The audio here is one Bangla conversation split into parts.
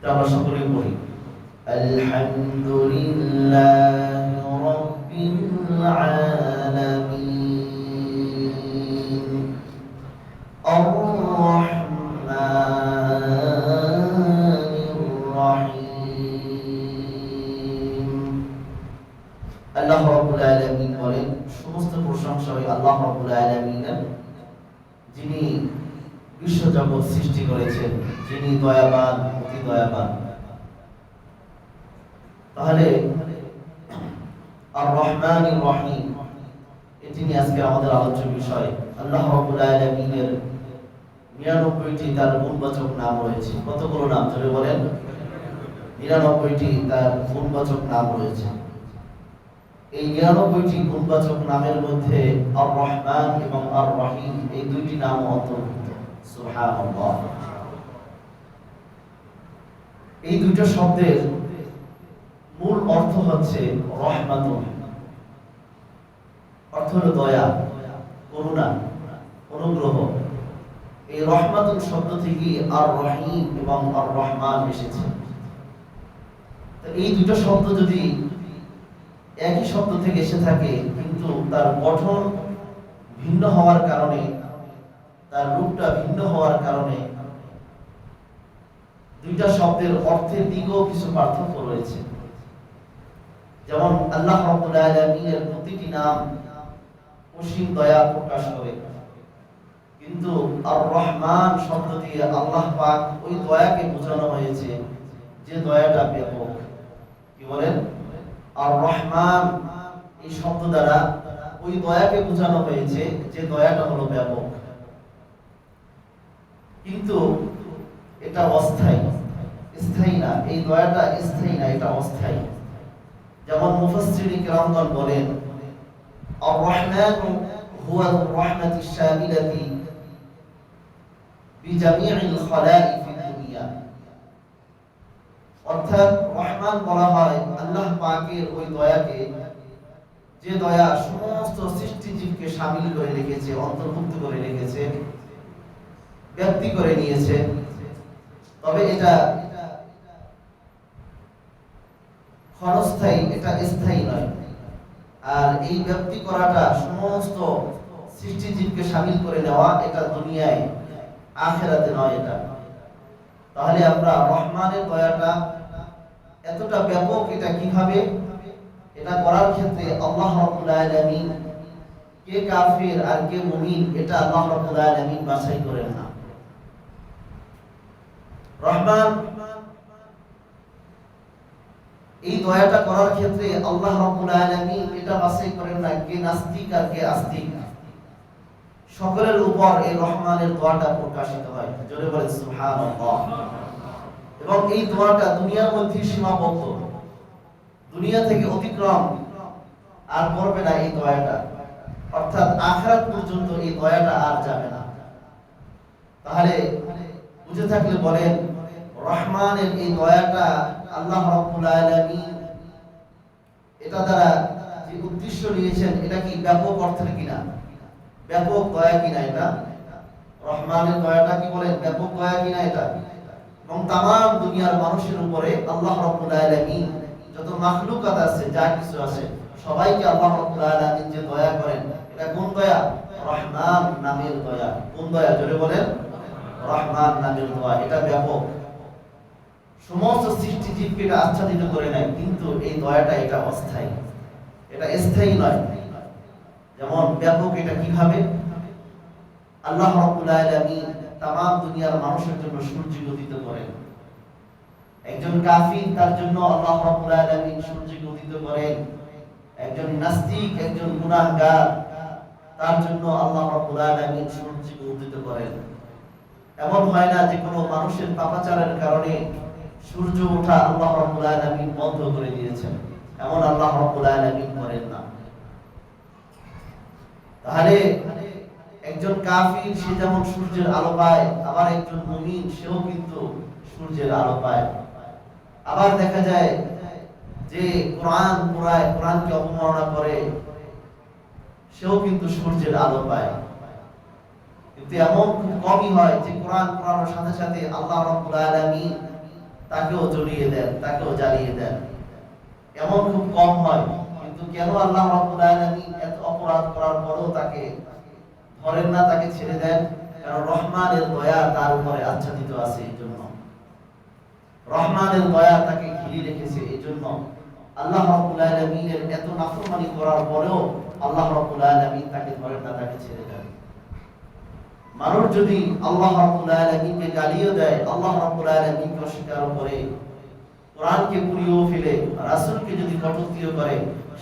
আমরা সকলে পড়ি আলহামদুলিল্লাহি রাব্বিল আলামিন আর-রাহমানির রাহিম। আল্লাহ রাব্বুল আলামিন বলেন, সমস্ত প্রশংসা ওই আল্লাহ রাব্বুল আলামিনের, যিনি বিশ্বজগৎ সৃষ্টি করেছেন, যিনি দয়াবান, অতি দয়াবান। তাহলে আর-রাহমানির রাহিম এটি নিয়ে আজকে আমাদের আলোচ্য বিষয়। আল্লাহ রাব্বুল আলামিনের 99টি তার গুণবাচক নাম রয়েছে। কতগুলো নাম জোরে বলেন? 99টি তার গুণবাচক নাম রয়েছে। এই 99টি গুণবাচক নামের মধ্যে আর-রহমান এবং আর-রহিম এই দুইটি নাম অন্তর্ভুক্ত। সুবহানাল্লাহ। এই দুইটা শব্দের মূল অর্থ হচ্ছে রহমাতুন, অর্থ হলো দয়া, করুণা, অনুগ্রহ। এই রহমাতুন শব্দ থেকে আর-রহিম এবং আর-রহমান এসেছে। তো এই দুটো শব্দ যদি একই শব্দ থেকে এসে থাকে, কিন্তু তার গঠন ভিন্ন হওয়ার কারণে, তার রূপটা ভিন্ন হওয়ার কারণে দুইটা শব্দের অর্থের দিকেও কিছু পার্থক্য রয়েছে। যেমন আল্লাহ রাব্বুল আলামিনের প্রতিটি নাম অসীম দয়া প্রকাশ করে, কিন্তু আর-রহমান শব্দ দিয়ে আল্লাহ পাক ওই দয়াকে বোঝানো হয়েছে যে দয়াটা ব্যাপক। কি বলেন? আর-রহমান এই শব্দ দ্বারা ওই দয়াকে বোঝানো হয়েছে যে দয়াটা হলো ব্যাপক, কিন্তু এটা অস্থায়ী, স্থায়ী না। এই দয়াটা স্থায়ী না, এটা অস্থায়ী। যেমন মুফাসসিরিন কিরামগণ বলেন, আর-রহমানু হুয়া আর-রাহমাতুশ শামিলাতি বিজামিইল খালাইক ফিদ দুনিয়া। অর্থাৎ রহমান বলা হয় আল্লাহ পাকের ওই দয়াকে, যে দয়া সমস্ত সৃষ্টিজীবকে শামিল করে রেখেছে, অন্তর্ভুক্ত করে রেখেছে, ব্যাপ্তি করে নিয়েছে। তবে এটা ক্ষণস্থায়ী, এটা স্থায়ী নয়। আর এই ব্যাপ্তি করাটা, সমস্ত সৃষ্টিজীবকে শামিল করে নেওয়া, এটা দুনিয়ায়, আখিরাতে নয় এটা। তাহলে আমরা রহমানের দয়াটা এতটা ব্যাপক, এটা কিভাবে? এটা করার ক্ষেত্রে আল্লাহ রাব্বুল আলামিন কে কাফির আর কে মুমিন, এটা আল্লাহ রাব্বুল আলামিন বাছাই করেন না। রহমান এই দয়াটা করার ক্ষেত্রে আল্লাহ রাব্বুল আলামিন এটা বাছাই করেন না কে নাস্তিক আর কে আস্তিক। সকলের উপর এই রহমানের দোয়াটা প্রকাশিত হয়। জোরে বলেন সুবহানাল্লাহ। এবং এই দোয়াটা দুনিয়ার মধ্যে সীমাবদ্ধ, দুনিয়া থেকে অতিক্রম আর করবে না এই দয়াটা, অর্থাৎ আখিরাত পর্যন্ত এই দয়াটা আর যাবে না। তাহলে বুঝে থাকলে বলেন, রহমানের এই দয়াটা আল্লাহ রাব্বুল আলামিন এটা দ্বারা যে উদ্দেশ্য নিয়েছেন, এটা কি ব্যাপক অর্থের কিনা, ব্যাপক দয়া কিনা? এটা রহমানের দয়াটা কি বলেন, ব্যাপক দয়া কিনা এটা? এবং তামাম দুনিয়ার মানুষের উপরে আল্লাহ রাব্বুল আলামিন, যত মাখলুকাত আছে, যা কিছু আছে, সবাইকে আল্লাহ রাব্বুল আলামিন যে দয়া করেন, এটা কোন দয়া? রহমান নামের দয়া। কোন দয়া? জোরে বলেন, রহমান নামের দয়া। এটা ব্যাপক, সমস্ত সৃষ্টিজীবকে এটা আচ্ছাদিত করে নেয়, কিন্তু এই দয়াটা এটা অস্থায়ী, এটা স্থায়ী নয়। যেমন ব্যাপক, এটা কিভাবে? আল্লাহ রাব্বুল আলামিন তামাম দুনিয়ার মানুষের জন্য সূর্য উদিত করেন। একজন কাফির, তার জন্য আল্লাহ রাব্বুল আলামিন সূর্য উদিত করেন। একজন নাস্তিক, একজন গুনাহগার, তার জন্য আল্লাহ রাব্বুল আলামিন সূর্য উদিত করেন। এমন হয় না যে কোনো মানুষের পাপাচারের কারণে সূর্য ওঠা আল্লাহ রাব্বুল আলামিন বন্ধ করে দিয়েছেন, এমন আল্লাহ রাব্বুল আলামিন করেন না। তাহলে একজন কাফির, সে যেমন সূর্যের আলো পায়, আবার একজন মুমিন, সেও কিন্তু সূর্যের আলো পায়। আবার দেখা যায় যে কোরআন পড়ায়, কোরআনকে অবমাননা করে, সেও কিন্তু সূর্যের আলো পায়। কিন্তু এমন খুব কমই হয় যে কোরআন পড়ানোর সাথে সাথে আল্লাহ রাব্বুল আলামিন তাকেও জড়িয়ে দেন, তাকেও জ্বালিয়ে দেন। এমন খুব কম হয়, কিন্তু কেন আল্লাহ রাব্বুল আলামিন এত অপরাধ করার পরেও তাকে ধরেন না, তাকে ছেড়ে দেন? কারণ রহমানের দয়া তার উপরে আচ্ছাদিত আছে, এই জন্য রহমানের দয়া তাকে ঘিরে রেখেছে। এই জন্য আল্লাহ রাব্বুল আলামিনের এত নাফরমানি করার পরেও আল্লাহ রাব্বুল আলামিন তাকে ধরেন না, তাকে ছেড়ে দেন। মানুষ যদি আল্লাহ রাব্বুল আলামিনকে গালিও দেয়, আল্লাহ রাব্বুল আলামিনকে অস্বীকার করে, কোরআনকে পুড়িয়েও ফেলে, রাসূলকে যদি কটূক্তিও করে,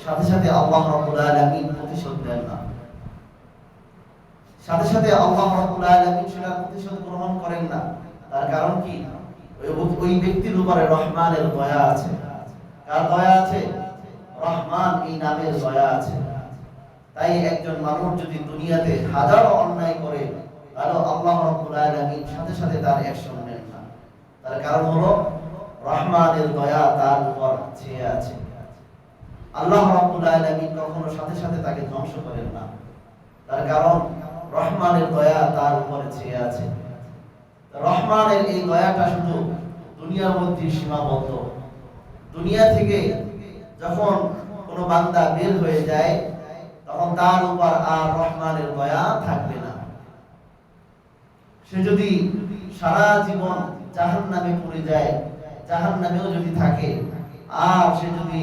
সাথে সাথে আল্লাহ রাব্বুল আলামিন প্রতিশোধ দেন না। সাথে সাথে আল্লাহ রাব্বুল আলামিন সেটার প্রতিশোধ গ্রহণ করেন না। তার কারণ কি? ওই ব্যক্তির উপরে রহমানের দয়া আছে। কার দয়া আছে? রহমান এই নামের দয়া আছে। তাই একজন মানুষ যদি দুনিয়াতে হাজারো অন্যায় করে, তাহলে আল্লাহ রাব্বুল আলামিন সাথে সাথে তার অ্যাকশন নেন না। তার কারণ হলো রহমানের দয়া তার উপর ছেয়ে আছে। আল্লাহ রাব্বুল আলামিন কখনো সাথে সাথে তাকে ধ্বংস করেন না। তার কারণ রহমানের দয়া তার উপরে ছেয়ে আছে। রহমানের এই দয়াটা শুধু দুনিয়ার মধ্যে সীমাবদ্ধ। দুনিয়া থেকে যখন কোনো বান্দা বের হয়ে যায়, তখন তার উপর আর রহমানের দয়া থাকবে না। সে যদি সারা জীবন জাহান্নামে পড়ে যায়, জাহান্নামেও যদি থাকে, আর সে যদি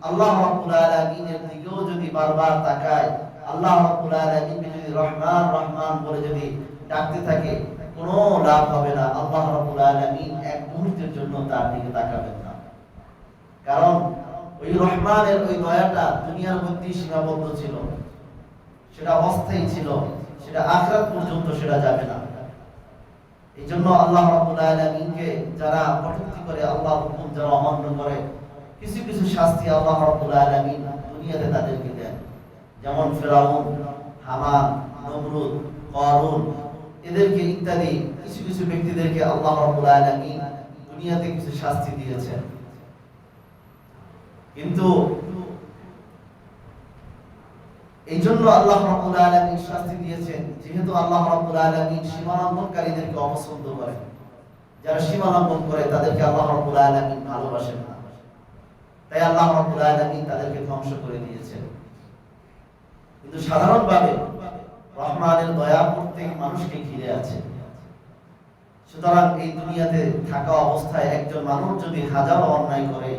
আল্লাহ রাব্বুল আলামিনের দিকেও যদি বারবার তাকায়, আল্লাহ রাব্বুল আলামিনকে যদি রহমান রহমান বলে যদি ডাকতে থাকে, কোনো লাভ হবে না। আল্লাহ রাব্বুল আলামিন এক মুহূর্তের জন্য তার দিকে তাকাবেন না। কারণ ওই রহমানের ওই দয়াটা দুনিয়ার মধ্যে সীমাবদ্ধ ছিল, সেটা অস্থায়ী ছিল, সেটা আখিরাত পর্যন্ত সেটা যাবে না। এই জন্য আল্লাহ রাব্বুল আলামিনকে যারা কটূক্তি করে, আল্লাহর হুকুম যারা অমান্য করে, কিছু কিছু শাস্তি আল্লাহ রাব্বুল আলামিন দুনিয়াতে তাদেরকে দেন। যেমন ফিরাউন, হামান, নমরুদ, কারুন, এদেরকে ইত্যাদি কিছু কিছু ব্যক্তিদেরকে আল্লাহ রাব্বুল আলামিন দুনিয়াতে কিছু শাস্তি দিয়েছেন। কিন্তু এই জন্য আল্লাহ রাব্বুল আলামিন শাস্তি দিয়েছেন, যেহেতু আল্লাহ রাব্বুল আলামিন সীমালঙ্ঘনকারীদেরকে অপছন্দ করেন। যারা সীমালঙ্ঘন করে তাদেরকে আল্লাহ রাব্বুল আলামিন ভালোবাসেন না। তাই আল্লাহ রাব্বুল আলামিন তাদেরকে ধ্বংস করে দিয়েছেন। কিন্তু সাধারণভাবে রহমানের দয়া প্রত্যেক মানুষকে ঘিরে আছে। সুতরাং এই দুনিয়াতে থাকা অবস্থায় একজন মানুষ যদি হাজারো অন্যায় করে,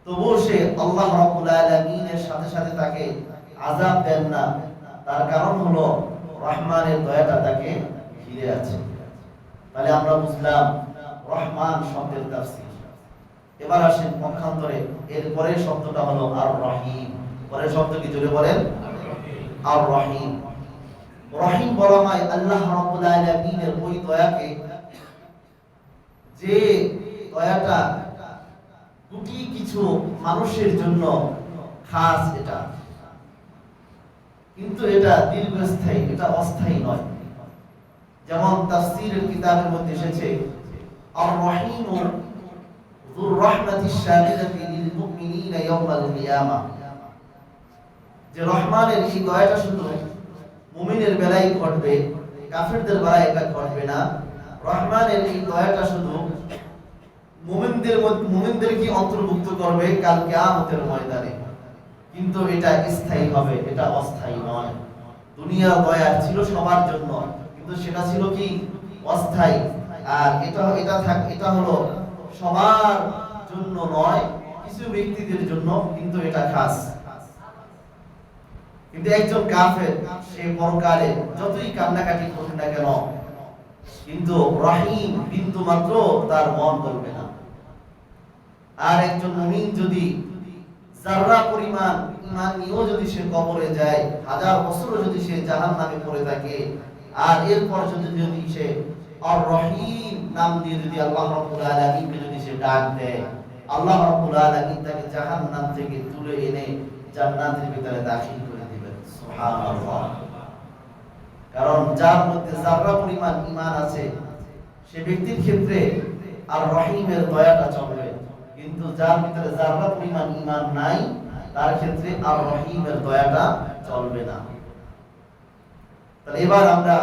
তবুও সে আল্লাহ রাব্বুল আলামিনের সাথে সাথে তাকে আযাব দেন না। তার কারণ হলো রহমানের দয়াটা তাকে ঘিরে আছে। তাহলে আমরা বুঝলাম রহমান শব্দের তাফসীর। এবার আসেন পক্ষান্তরে, এর পরের শব্দটা হলো আর রহিম। পরের শব্দ কি জোরে বলেন? আর রহিম। রহিম বলা হয় আল্লাহ রাব্বুল আলামিনের ওই দয়াকে, যে দয়াটা গুটি কিছু মানুষের জন্য খাস, এটা কিন্তু এটা দীর্ঘস্থায়ী, এটা অস্থায়ী নয়। যেমন তাফসীরের কিতাবের মধ্যে এসেছে আর রহিম যুর রাহমাতিশ শামিলাতি লিল মুমিনিনা ইয়াওমাল কিয়ামা, যে রহমানের এই দয়াটা শুধু মুমিনের বেলায় ঘটবে, কাফেরদের বেলায় এটা ঘটবে না। রহমানের এই দয়াটা শুধু মুমিনদেরকে অন্তর্ভুক্ত করবে কাল কিয়ামতের ময়দানে, কিন্তু এটা স্থায়ী হবে, এটা অস্থায়ী নয়। দুনিয়ার দয়া ছিল সবার জন্য, কিন্তু সেটা ছিল কি? অস্থায়ী। আর এটা হলো সবার জন্য নয়, কিছু ব্যক্তিদের জন্য, কিন্তু এটা খাস। কিন্তু একজন কাফের সে পরকালে যতই কান্নাকাটি করুক না কেন, কিন্তু রহিম বিন্দু মাত্র তার মন বলবে না। আর একজন মুমিন যদি যারা পরিমাণ ঈমান নিয়েও যদি সে কবরে যায়, হাজার বছরও যদি সে জাহান্নামে পড়ে থাকে, আর এরপর যদি সে আর রহিম নাম দিয়ে যদি আল্লাহ রাব্বুল আলামিনকে যদি সে ডাক দেয়, আল্লাহ রাব্বুল আলামিন তাকে জাহান্নাম থেকে তুলে এনে জান্নাতের ভিতরে দাখিল করে দিবেন। সুবহানাল্লাহ। কারণ যার মধ্যে যারা পরিমাণ ঈমান আছে, সে ব্যক্তির ক্ষেত্রে আর রহিমের দয়াটা চলবে। কিন্তু যার ভিতরে যারা পরিমাণ ঈমান নাই, তার ক্ষেত্রে আর রহিমের দয়াটা চলবে না। তাহলে এবার আমরা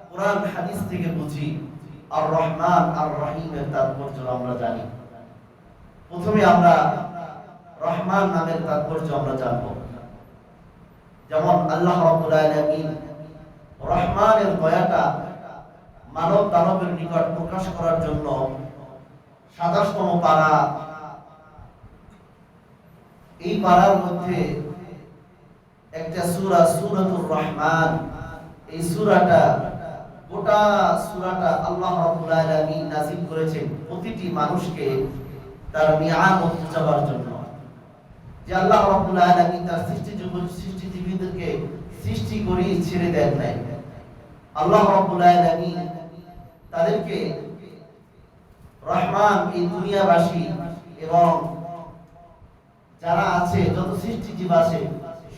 কোরআন হাদিস থেকে বুঝি আর রহমান আর রহিমের তাৎপর্য আমরা জানি। প্রথমে আমরা রহমান নামের তাৎপর্য আমরা জানব। যেমন আল্লাহ রাব্বুল আলামিন রহমানের দয়াটা মানব দানবের নিকট প্রকাশ করার জন্য ২৭তম পারা, এই পারার মধ্যে একটা সূরা সূরাতুর রহমান, এই সূরাটা গোটা সূরাটা আল্লাহ রাব্বুল আলামিন নাযিল করেছেন প্রতিটি মানুষকে তার নিয়ামত বোঝাবার জন্য। যে আল্লাহ রাব্বুল আলামিন তার সৃষ্টিজীবীদেরকে সৃষ্টি করে ছেড়ে দেন নাই। আল্লাহ রাব্বুল আলামিন তাদেরকে রহমান, এই দুনিয়াবাসী এবং যারা আছে যত সৃষ্টিজীব আছে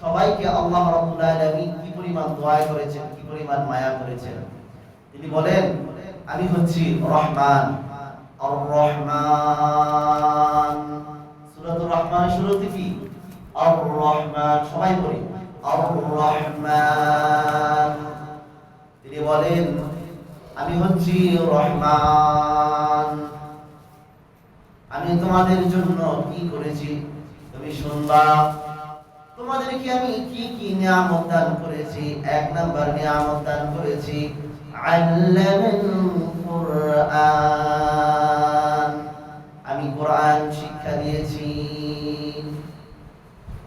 সবাইকে আল্লাহ রাব্বুল আলামিন কি পরিমাণ দয়া করেছেন, কি পরিমাণ মায়া করেছেন। তিনি বলেন, আমি হচ্ছি রহমান। আর রহমান, সূরাতুর রহমানের শুরুতে কি আর রহমান, সবাই বলি আর রহমান। তিনি বলেন, আমি হচ্ছি রহমান, আমি তোমাদের জন্য কি করেছি তুমি শুনবা। তোমাদেরকে আমি কি কি নিয়ামত দান করেছি। ১ নাম্বার নিয়ামত দান করেছি আল্লামাল কুরআন, আমি কোরআন শিক্ষা দিয়েছি।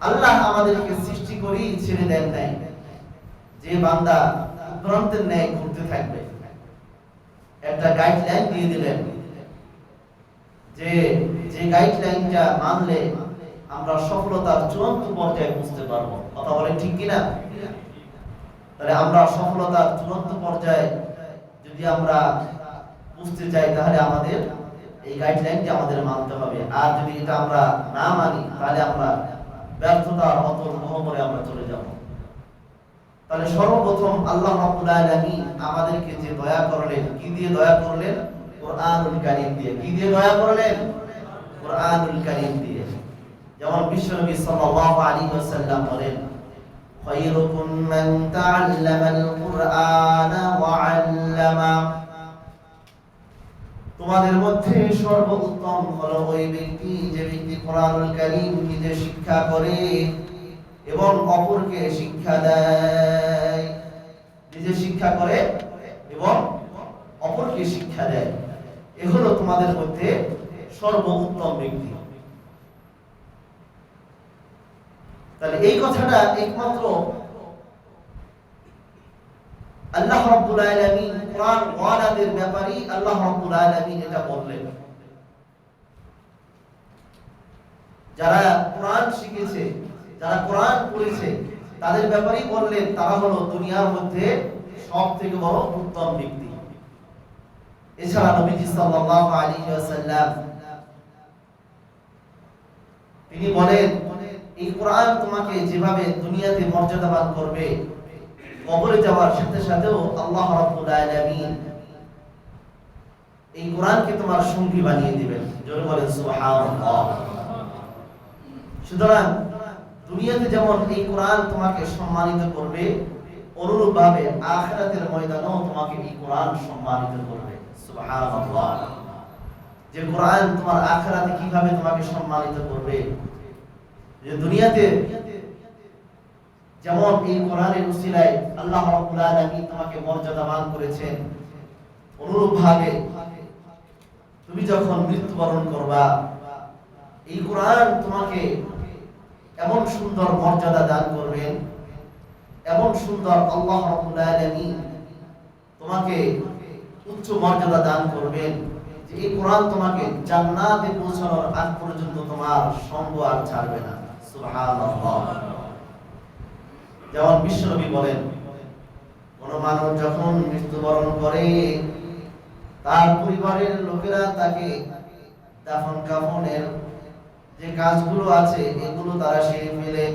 আল্লাহ আমাদেরকে সৃষ্টি করেই ছেড়ে দেন নাই যে বান্দা উদ্ভ্রান্তের ন্যায় ঘুরতে থাকবে। একটা গাইডলাইন দিয়ে দিলেন যে যে গাইডলাইনটা মানলে আমরা সফলতার চূড়ান্ত পর্যায়ে বুঝতে পারবো। কথা বলেন ঠিক কিনা? তাহলে আমরা সফলতার চূড়ান্ত পর্যায়ে যদি আমরা বুঝতে চাই তাহলে আমাদের এই গাইডলাইনটি আমাদের মানতে হবে। আর যদি এটা আমরা না মানি তাহলে আমরা ব্যর্থতার অতল গহ্বরে আমরা চলে যাব। তাহলে সর্বপ্রথম আল্লাহ রাব্বুল আলামিন আমাদেরকে যে দয়া করলেন, কি দিয়ে দয়া করলেন? কোরআনুল কারীম দিয়ে। কি দিয়ে দয়া করলেন? কোরআনুল কারীম দিয়ে। যেমন বিশ্বনবী সাল্লাল্লাহু আলাইহি ওয়াসাল্লাম বলেন, খায়রুকুম মান তাআল্লামাল কুরআনা ওয়া আল্লামা, তোমাদের মধ্যে সর্বোত্তম হলো ওই ব্যক্তি যে ব্যক্তি কোরআনুল কারীম নিজে শিক্ষা করে এবং অপরকে শিক্ষা দেয়। নিজে শিক্ষা করে এবং অপরকে শিক্ষা দেয়, এ হলো তোমাদের মধ্যে সর্বোত্তম ব্যক্তি। তাহলে এই কথাটা একমাত্র আল্লাহ রাব্বুল আলামিন কোরআন ওয়ালাদের ব্যাপারে আল্লাহ রাব্বুল আলামিন এটা বললেন। যারা কোরআন শিখেছে, যারা কোরআন পড়েছে তাদের ব্যাপারেই বললেন তারা হলো দুনিয়ার মধ্যে সবথেকে বড় উত্তম ব্যক্তি। এছাড়া নবীজি সাল্লাল্লাহু আলাইহি ওয়াসাল্লাম তিনি বলেন, এই কোরআন তোমাকে যেভাবে দুনিয়াতে মর্যাদাবান করবে, কবরে যাওয়ার সাথে সাথেও আল্লাহ রাব্বুল আলামিন এই কোরআনকে তোমার সঙ্গী বানিয়ে দিবেন। জোরে বলেন সুবহানাল্লাহ। সুতরাং দুনিয়াতে যেমন এই কোরআন তোমাকে সম্মানিত করবে, অনুরূপভাবে আখিরাতের ময়দানেও তোমাকে এই কোরআন সম্মানিত করবে। সুবহানাল্লাহ। যে কোরআন তোমার আখিরাতে কিভাবে তোমাকে সম্মানিত করবে, যে দুনিয়াতে যেমন এই কোরআনের উসিলায় আল্লাহ রাব্বুল আলামিন তোমাকে মর্যাদাবান করেছেন, অনুরূপভাবে তুমি যখন মৃত্যুবরণ করবা এই কোরআন তোমাকে এমন সুন্দর মর্যাদা দান করবেন, এমন সুন্দর আল্লাহ রাব্বুল আলামিন তোমাকে উচ্চ মর্যাদা দান করবেন যে এই কোরআন তোমাকে জান্নাতে পৌঁছানোর আগ পর্যন্ত তোমার সঙ্গ আর ছাড়বে না। সুবহানাল্লাহ। যেমন বিশ্বনবী বলেন, কোন মানুষ যখন মৃত্যুবরণ করে তার পরিবারের লোকেরা তাকে দাফন কাফনের যে কাজগুলো আছে এগুলো তারা সেরে ফেলে।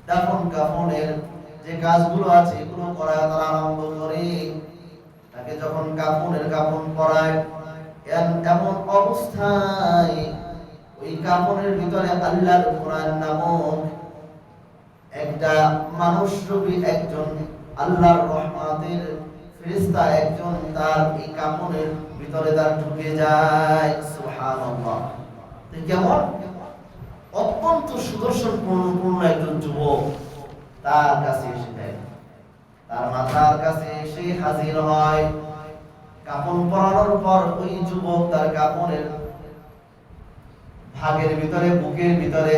দাফন কাফনের যে কাজগুলো আছে এগুলো করা তারা আরম্ভ করে। তাকে যখন কাফনের কাফন পরায়, এমন অবস্থায় ওই কাফনের ভিতরে আল্লাহর কোরআন নামক একটা মানুষ রূপী একজন আল্লাহর রহমতের ফেরেশতা একজন তার এই কাপড়ের ভিতরে তার ঢুকে যায়। সুবহানাল্লাহ। কেমন অত্যন্ত সুদর্শন পূর্ণ একজন যুবক তার কাছে এসে যায়, তার মাথার কাছে এসে হাজির হয়। কাপড় পরানোর পর ওই যুবক তার কাপড়ের ভাগের ভিতরে, বুকের ভিতরে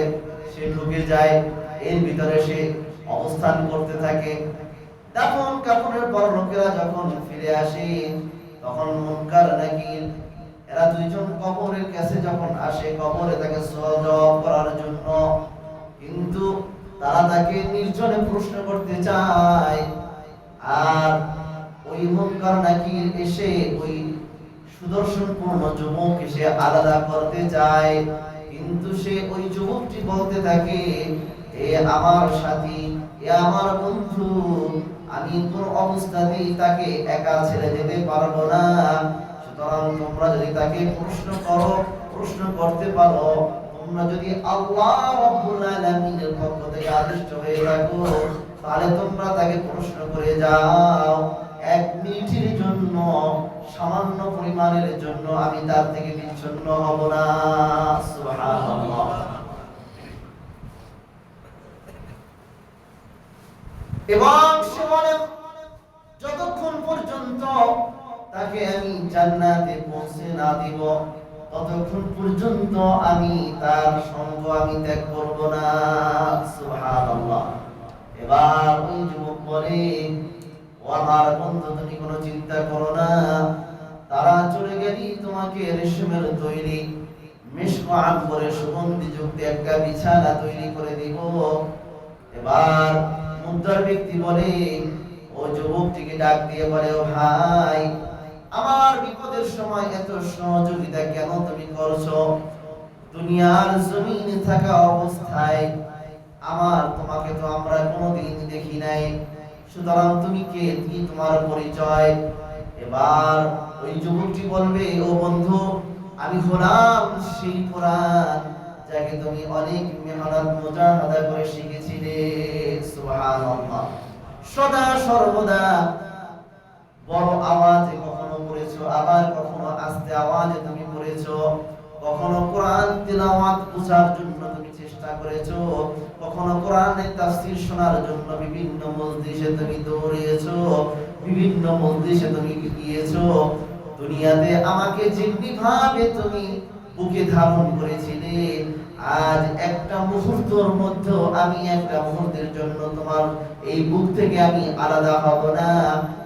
সে ঢুকে যায়, এর ভিতরে সে অবস্থান করতে থাকে। তখন কাপড়ের পর লোকেরা যখন ফিরে আসে, তখন মুনকার নাকির এরা দুইজন কবরের কাছে যখন আসে, কবরে তাকে সওয়াল করার জন্য, কিন্তু তারা তাকে নির্জনে প্রশ্ন করতে চায়। আর ওই মুনকার নাকির এসে ওই সুদর্শনপূর্ণ যুবক এসে আলাদা করতে চায়, কিন্তু সে ওই যুবকটি বলতে থাকে, এ আমার সাথী, এ আমার বন্ধু, আমি কোন অবস্থাতেই তাকে একা ছেড়ে যেতে পারবো না। সুতরাং তোমরা যদি তাকে প্রশ্ন করতে পারো, তোমরা যদি আল্লাহ রাব্বুল আলামিনের পক্ষ থেকে আদিষ্ট হয়ে থাকো, তাহলে তোমরা তাকে প্রশ্ন করে যাও। এক মিনিটের জন্য, সামান্য পরিমাণের জন্য আমি তার থেকে বিচ্ছিন্ন হব না। সুবহানাল্লাহ। এবং সে বলে, যতক্ষণ পর্যন্ত তাকে আমি জান্নাতে পৌঁছে না দিব, ততক্ষণ পর্যন্ত আমি তার সঙ্গ আমি ত্যাগ করব না। সুবহানাল্লাহ। এবার ওই যুবক বলে, ও আমার বন্ধু, তুমি কোনো চিন্তা করো না, তারা চলে গেলি তোমাকে রেশমের তৈরি মিশক আম্বরের সুগন্ধিযুক্ত একটা বিছানা তৈরি করে দিব। এবার মুদ্রার ব্যক্তি বলে, ও যুবকটিকে ডাক দিয়ে বলে, ও ভাই, আমার বিপদের সময় এত সহযোগিতা কেন তুমি করছো? দুনিয়ার জমিনে থাকা অবস্থায় তোমাকে তো আমরা কোনোদিন দেখি নাই, সুতরাং তুমি কে, কি তোমার পরিচয়? এবার ওই যুবকটি বলবে, ও বন্ধু, আমি হলাম সেই কোরআন যাকে তুমি অনেক মেহনত মুজাহাদা করে শিখেছিলে। সুবহানাল্লাহ। সদা সর্বদা বড় আওয়াজে কখনো পড়েছো, আবার কখনো আস্তে আওয়াজে তুমি পড়েছো, কখনো কোরআন তিলাওয়াত বোঝার জন্য তুমি চেষ্টা করেছো, কখনো কোরআনের তাফসীর শোনার জন্য বিভিন্ন মজলিসে তুমি দৌড়িয়েছো, বিভিন্ন মজলিসে তুমি গিয়েছো। দুনিয়াতে আমাকে যেমনি ভাবে তুমি বুকে ধারণ করেছিলে, আজ একটা মুহূর্তের মধ্যে আমি একটা মুহূর্তের জন্য তোমার এই বুক থেকে আমি আলাদা হব না।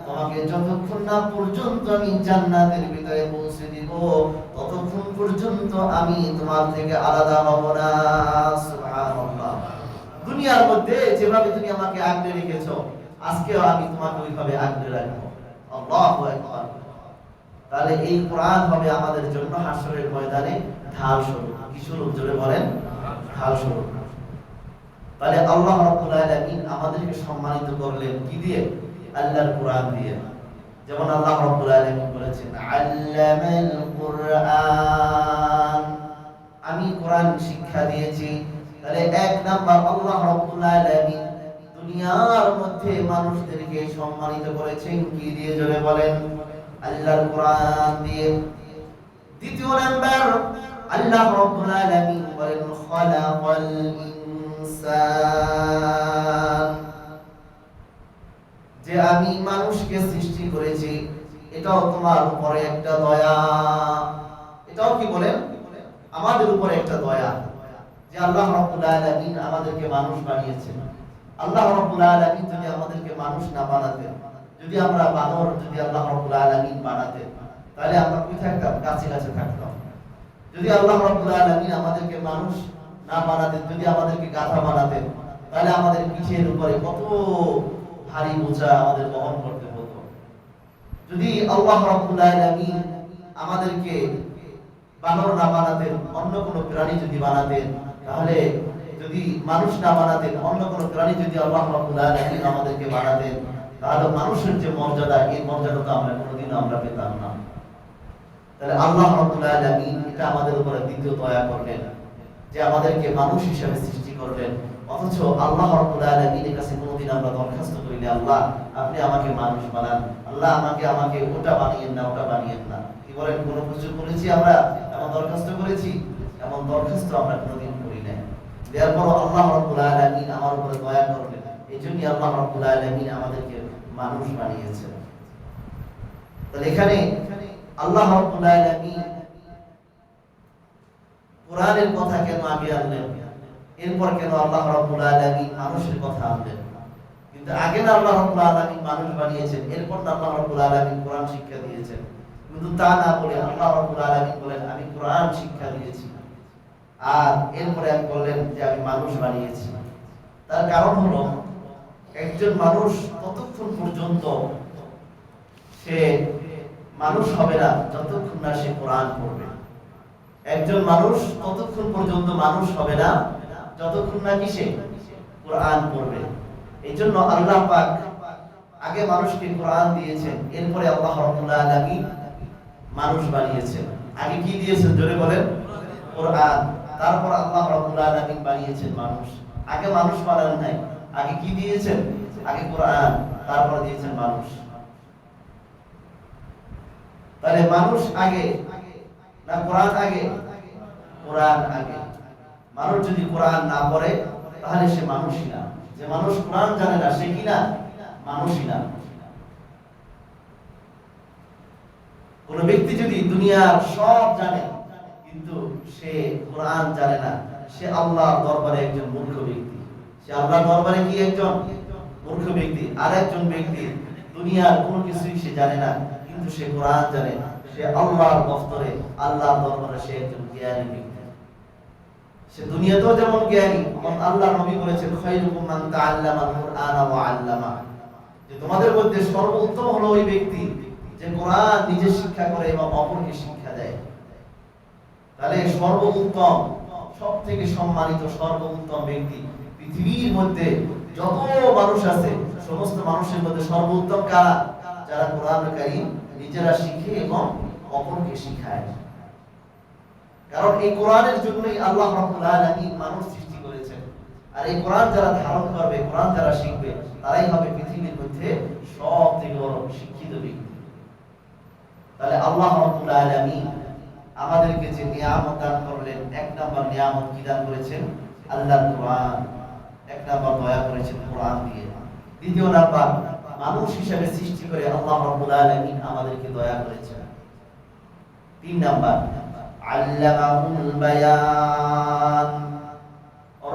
তোমাকে যতক্ষণ না পর্যন্ত আমি জান্নাতের ভিতরে পৌঁছে দিব, ততক্ষণ পর্যন্ত আমি তোমার থেকে আলাদা হব না। সুবহানাল্লাহ। দুনিয়ার মধ্যে যেভাবে তুমি আমাকে আগলে রেখেছো, আজকেও আমি তোমাকে ওইভাবে আগলে রাখবো। আল্লাহু আকবার। তাহলে এই কোরআন হবে আমাদের জন্য হাসরের ময়দানে ঢাল স্বরূপ। কি স্বরূপ? জোরে বলেন, ঢাল স্বরূপ। তাহলে আল্লাহ রাব্বুল আলামিন আমাদেরকে সম্মানিত করলেন কি দিয়ে? আল্লাহর কোরআন দিয়ে। যেমন আল্লাহ রাব্বুল আলামিন বলেছেন, আল্লামাল কোরআন, আমি কোরআন শিক্ষা দিয়েছি। তাহলে এক নাম্বার আল্লাহ রাব্বুল আলামিন দুনিয়ার মধ্যে মানুষদেরকে সম্মানিত করেছেন কি দিয়ে? জোরে বলেন, আল্লাহর কোরআন দিয়ে। দ্বিতীয় নাম্বার আল্লাহ রাব্বুল আলামিন বলেন, খালাকাল ইনসান, যে আমি মানুষকে সৃষ্টি করেছি, এটাও তোমার উপরে একটা দয়া। এটাও কি বলেন? আমাদের উপরে একটা দয়া, যে আল্লাহ রাব্বুল আলামিন আমাদেরকে মানুষ বানিয়েছেন। আল্লাহ রাব্বুল আলামিন যদি আমাদেরকে মানুষ না বানাতেন, যদি আমরা বানর, যদি আল্লাহ রাব্বুল আলামিন বানাতেন, তাহলে আমরা কই থাকতাম? গাছে গাছে থাকতাম। যদি আল্লাহ রাব্বুল আলামিন আমাদেরকে মানুষ না বানাতেন, যদি আমাদেরকে গাধা বানাতেন, তাহলে আমাদের পিঠের উপরে কত ভারী বোঝা আমাদের বহন করতে হতো। যদি আল্লাহ রাব্বুল আলামিন আমাদেরকে বানর না বানাতেন, অন্য কোনো প্রাণী যদি বানাতেন, তাহলে যদি মানুষ না বানাতেন, অন্য কোনো প্রাণী যদি আল্লাহ রাব্বুল আলামিন আমাদেরকে বানাতেন, তাহলে মানুষের যে মর্যাদা, এই মর্যাদা তো আমরা কোনোদিনও আমরা পেতাম না। তাহলে আল্লাহ রাব্বুল আলামিন এটা আমাদের উপরে দ্বিতীয় দয়া করলেন, যে আমাদেরকে মানুষ হিসেবে সৃষ্টি করলেন, অথচ আল্লাহ রাব্বুল আলামিনের কাছে কোনোদিন আমরা দরখাস্ত করি না, আল্লাহ আপনি আমাকে মানুষ বানান, আল্লাহ আমাকে ওটা বানিয়েন না, ওটা বানিয়েন না। কি বলেন, কোনো কিছু করেছি আমরা, এমন দরখাস্ত করেছি? এমন দরখাস্ত আমরা কোনোদিন করি না। এরপর আল্লাহ রাব্বুল আলামিন আমার উপরে দয়া করলেন, এইজন্যই আল্লাহ রাব্বুল আলামিন আমাদেরকে মানুষ বানিয়েছেন। তাহলে এখানে আল্লাহ রাব্বুল আলামিন কোরআনের কথা কেন আগে আনলেন, এরপর কেন আল্লাহ রাব্বুল আলামিন মানুষের কথা আনলেন? কিন্তু আগে না আল্লাহ রাব্বুল আলামিন মানুষ বানিয়েছেন, এরপর না আল্লাহ রাব্বুল আলামিন কোরআন শিক্ষা দিয়েছেন? কিন্তু তা না বলে আল্লাহ রাব্বুল আলামিন বলেন আমি কোরআন শিক্ষা দিয়েছি, আর এরপরে আমি বললেন যে আমি মানুষ বানিয়েছি। তার কারণ হলো, একজন মানুষ ততক্ষণ পর্যন্ত সে মানুষ হবে না যতক্ষণ না সে কোরআন পড়বে। একজন মানুষ ততক্ষণ পর্যন্ত মানুষ হবে না যতক্ষণ না কি সে কোরআন পড়বে। এই জন্য আল্লাহ পাক আগে মানুষকে কোরআন দিয়েছেন, এরপরে আল্লাহ রাব্বুল আলামিন মানুষ বানিয়েছেন। আগে কি দিয়েছেন জোরে বলেন? কোরআন। তারপর আল্লাহ রাব্বুল আলামিন বানিয়েছেন মানুষ। আগে মানুষ বানান নাই, আগে কি দিয়েছেন? আগে কোরআন, তারপর দিয়েছেন মানুষ। তাহলে মানুষ আগে না কোরআন আগে? কোরআন আগে। মানুষ যদি কোরআন না পড়ে তাহলে সে মানুষই না। যে মানুষ কোরআন জানে না সে কি না? মানুষই না। কোন ব্যক্তি যদি দুনিয়ার সব জানে কিন্তু সে কোরআন জানে না, সে আল্লাহর দরবারে একজন মূর্খ ব্যক্তি। সে আল্লাহর দরবারে কি একজন মূর্খ ব্যক্তি। আর একজন ব্যক্তি দুনিয়ার কোনো কিছুই সে জানে না কিন্তু সে কোরআন জানে, সে আল্লাহর দফতরে আল্লাহর দরবারে সে একজন জ্ঞানী ব্যক্তি। সে দুনিয়াতেও যেমন জ্ঞানী, আল্লাহর নবী বলেছেন খায়রুকুম মান তাআল্লামাল কুরআনা ওয়া আল্লামা, যে তোমাদের মধ্যে সর্বোত্তম হলো ওই ব্যক্তি যে কোরআন নিজে শিক্ষা করে এবং অপরকে শিক্ষা দেয়। তাহলে সর্বোত্তম, সবথেকে সম্মানিত সর্বোত্তম ব্যক্তি পৃথিবীর মধ্যে যত মানুষ আছে সমস্ত মানুষের মধ্যে সর্বোত্তম কারা? যারা কোরআন কারীম নিজেরা শিখে এবং অপরকে শিখায়। কারণ এই কোরআনের জন্যই আল্লাহ রাব্বুল আলামিন মানুষ সৃষ্টি করেছেন। আর এই কোরআন যারা ধারণ করবে, কোরআন যারা শিখবে, তারাই হবে পৃথিবীর মধ্যে সবথেকে বড় শিক্ষিত ব্যক্তি। তাহলে আল্লাহ রাব্বুল আলামিন আমাদেরকে যে নিয়ামত দান করলেন, এক নাম্বার নিয়ামত কি দান করেছেন? আল্লাহর কোরআন। এক নাম্বার দয়া করেছেন কোরআন দিয়ে। দ্বিতীয় নাম্বার, মানুষ হিসেবে সৃষ্টি করে আল্লাহ রাব্বুল আলামিন আমাদেরকে দয়া করেছেন। তিন নাম্বার, আল্লামাহুল বায়ান,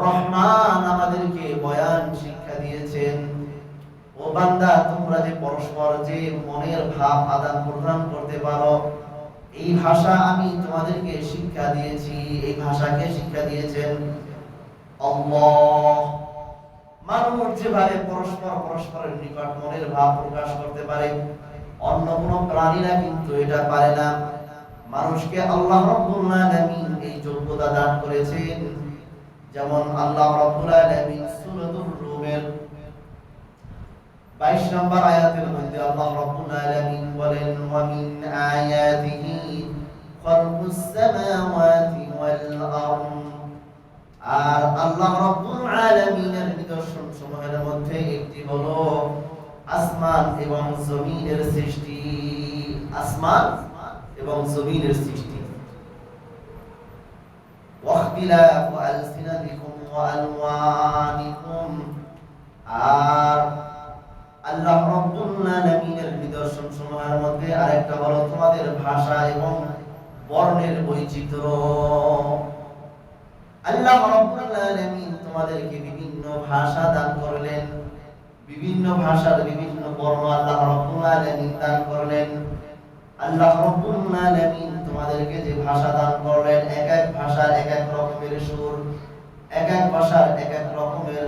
রহমান আমাদেরকে বয়ান শিক্ষা দিয়েছেন। ও বান্দা, তোমরা যে পরস্পর যে মনের ভাব আদান প্রদান করতে পারো, এই ভাষা আমি তোমাদেরকে শিক্ষা দিয়েছি। এই ভাষাকে শিক্ষা দিয়েছেন আল্লাহ। মানুষ যেভাবে পরস্পরের নিকট মনের ভাব প্রকাশ করতে পারে, অন্য কোনো প্রাণীরা কিন্তু এটা পারে না। মানুষকে আল্লাহ রাব্বুল আলামিন এই যোগ্যতা দান করেছেন। যেমন আল্লাহ রাব্বুল আলামিন সূরাতুর রুমের 22 নম্বর আয়াতের মধ্যে আল্লাহ রাব্বুল আলামিন বলেন, ওয়া মিন আয়াতিহি খালকুস সামাওয়াতি ওয়াল আরদ। আর আল্লাহ রাব্বুল আলামিনের নিদর্শন সমূহের মধ্যে একটি হলো আসমান এবং জমিনের সৃষ্টি। আসমান এবং জমিনের সৃষ্টি। ওয়াখতিলাফু আলসিনাতিকুম ওয়া আলওয়ানিকুম। আর আল্লাহ রাব্বুল আলামিনের নিদর্শন সমূহের মধ্যে আরেকটা হলো তোমাদের ভাষা এবং বর্ণের বৈচিত্র্য। আল্লাহ রাব্বুল আলামিন তোমাদেরকে বিভিন্ন ভাষা দান করলেন, বিভিন্ন ভাষার বিভিন্ন বর্ণ আল্লাহ রাব্বুল আলামিন দান করলেন। আল্লাহ রাব্বুল আলামিন তোমাদেরকে যে ভাষা দান করলেন, এক এক ভাষার এক এক রকমের সুর, এক এক ভাষার এক এক রকমের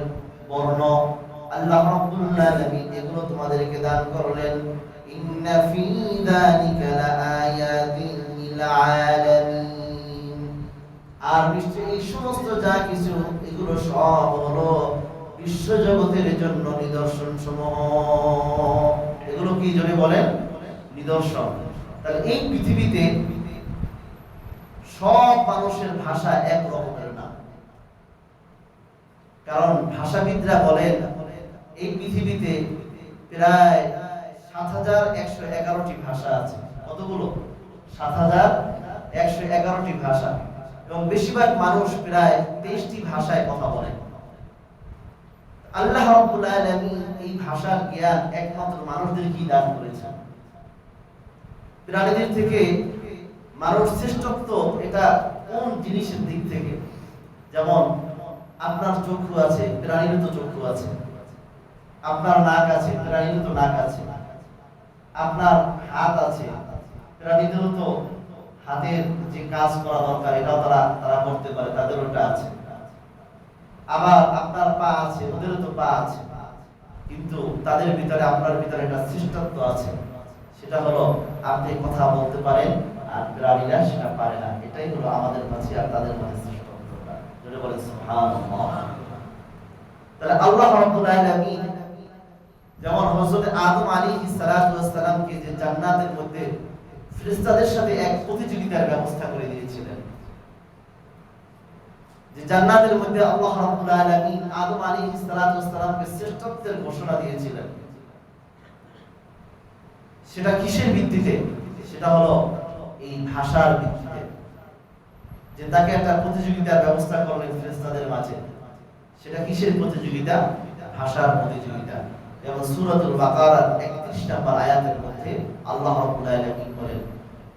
বর্ণ আল্লাহ রাব্বুল আলামিন এগুলো তোমাদেরকে দান করলেন। ইন্না ফী যালিকা লাআয়াতিন লিল আলামিন। আর নিশ্চয়ই এই সমস্ত যা কিছু এগুলো সব হলো বিশ্ব জগতের জন্য নিদর্শন সমূহ। এগুলো কি জোরে বলেন? নিদর্শন। তাহলে এই পৃথিবীতে সব মানুষের ভাষা এক রকমের না। কারণ ভাষাবিদরা বলেন এই পৃথিবীতে প্রায় ৭,১১১টি ভাষা আছে। কতগুলো? ৭,১১১টি ভাষা, এবং বেশিরভাগ মানুষ প্রায় ২৩টি ভাষায় কথা বলে। আল্লাহ রাব্বুল আলামিন এই ভাষার জ্ঞান একমাত্র মানুষদেরকেই দান করেছেন। প্রাণীদের থেকে মানুষ শ্রেষ্ঠত্ব এটা কোন জিনিসের দিক থেকে? যেমন আপনার চক্ষু আছে, প্রাণীর তো চক্ষু আছে। আপনার নাক আছে, প্রাণীর তো নাক আছে। আপনার হাত আছে, প্রাণীদের তো হাতের যে কাজ করা দরকার এটাও তারা করতে পারে, তাদেরও ওটা আছে। আবার আপনার পা আছে, ওদেরও তো পা আছে। কিন্তু তাদের ভিতরে আপনার ভিতরে একটা শ্রেষ্ঠত্ব আছে, সেটা হলো আপনি কথা বলতে পারেন আর প্রাণীরা সেটা পারে না। এটাই হলো আমাদের মাঝে আর তাদের মাঝে শ্রেষ্ঠত্বটা। যেটা বলে সুবহানাল্লাহ। তাহলে আল্লাহ রাব্বুল আলামিন যেমন হযরত আদম আলাইহিস সালাতু ওয়াস সালামকে যে জান্নাতের মধ্যে ফেরেশতাদের সাথে এক প্রতিযোগিতার ব্যবস্থা করে দিয়েছিলেন, যে জান্নাতের মধ্যে আল্লাহ রাব্বুল আলামিন আদম আলাইহিস সালাতু ওয়াস সালামকে শ্রেষ্ঠত্বের ঘোষণা দিয়েছিলেন, সেটা কিসের ভিত্তিতে? সেটা হলো এই ভাষার ভিত্তিতে। যে তাকে একটা প্রতিযোগিতার ব্যবস্থা করলেন ফেরেশতাদের মাঝে, সেটা কিসের প্রতিযোগিতা? ভাষার প্রতিযোগিতা। যেমন সূরাতুল বাকারার ৩১ নম্বর আয়াতের মধ্যে আল্লাহ রাব্বুল আলামিন বলেন,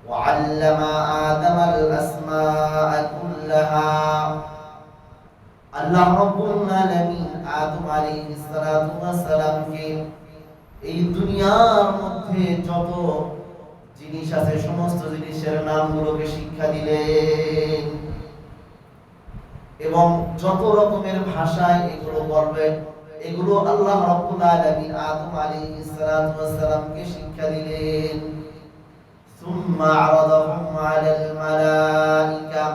ওয়া'আল্লামা আদামাল আসমাআ কুল্লাহা। আল্লাহ রাব্বুল আলামিন আদম আলাইহিস সালাতু ওয়াস সালামকে এই দুনিয়ার মধ্যে যত জিনিস আছে সমস্ত জিনিসের নামগুলোকে শিক্ষা দিলেন, এবং যত রকমের ভাষায় এগুলো বলবেন এগুলো আল্লাহ রাব্বুল আলামিন আদম আলাইহিস সালাতু ওয়াস সালামকে শিক্ষা দিলেন। সুম্মা আরাদাহুম আলাল মালাইকা।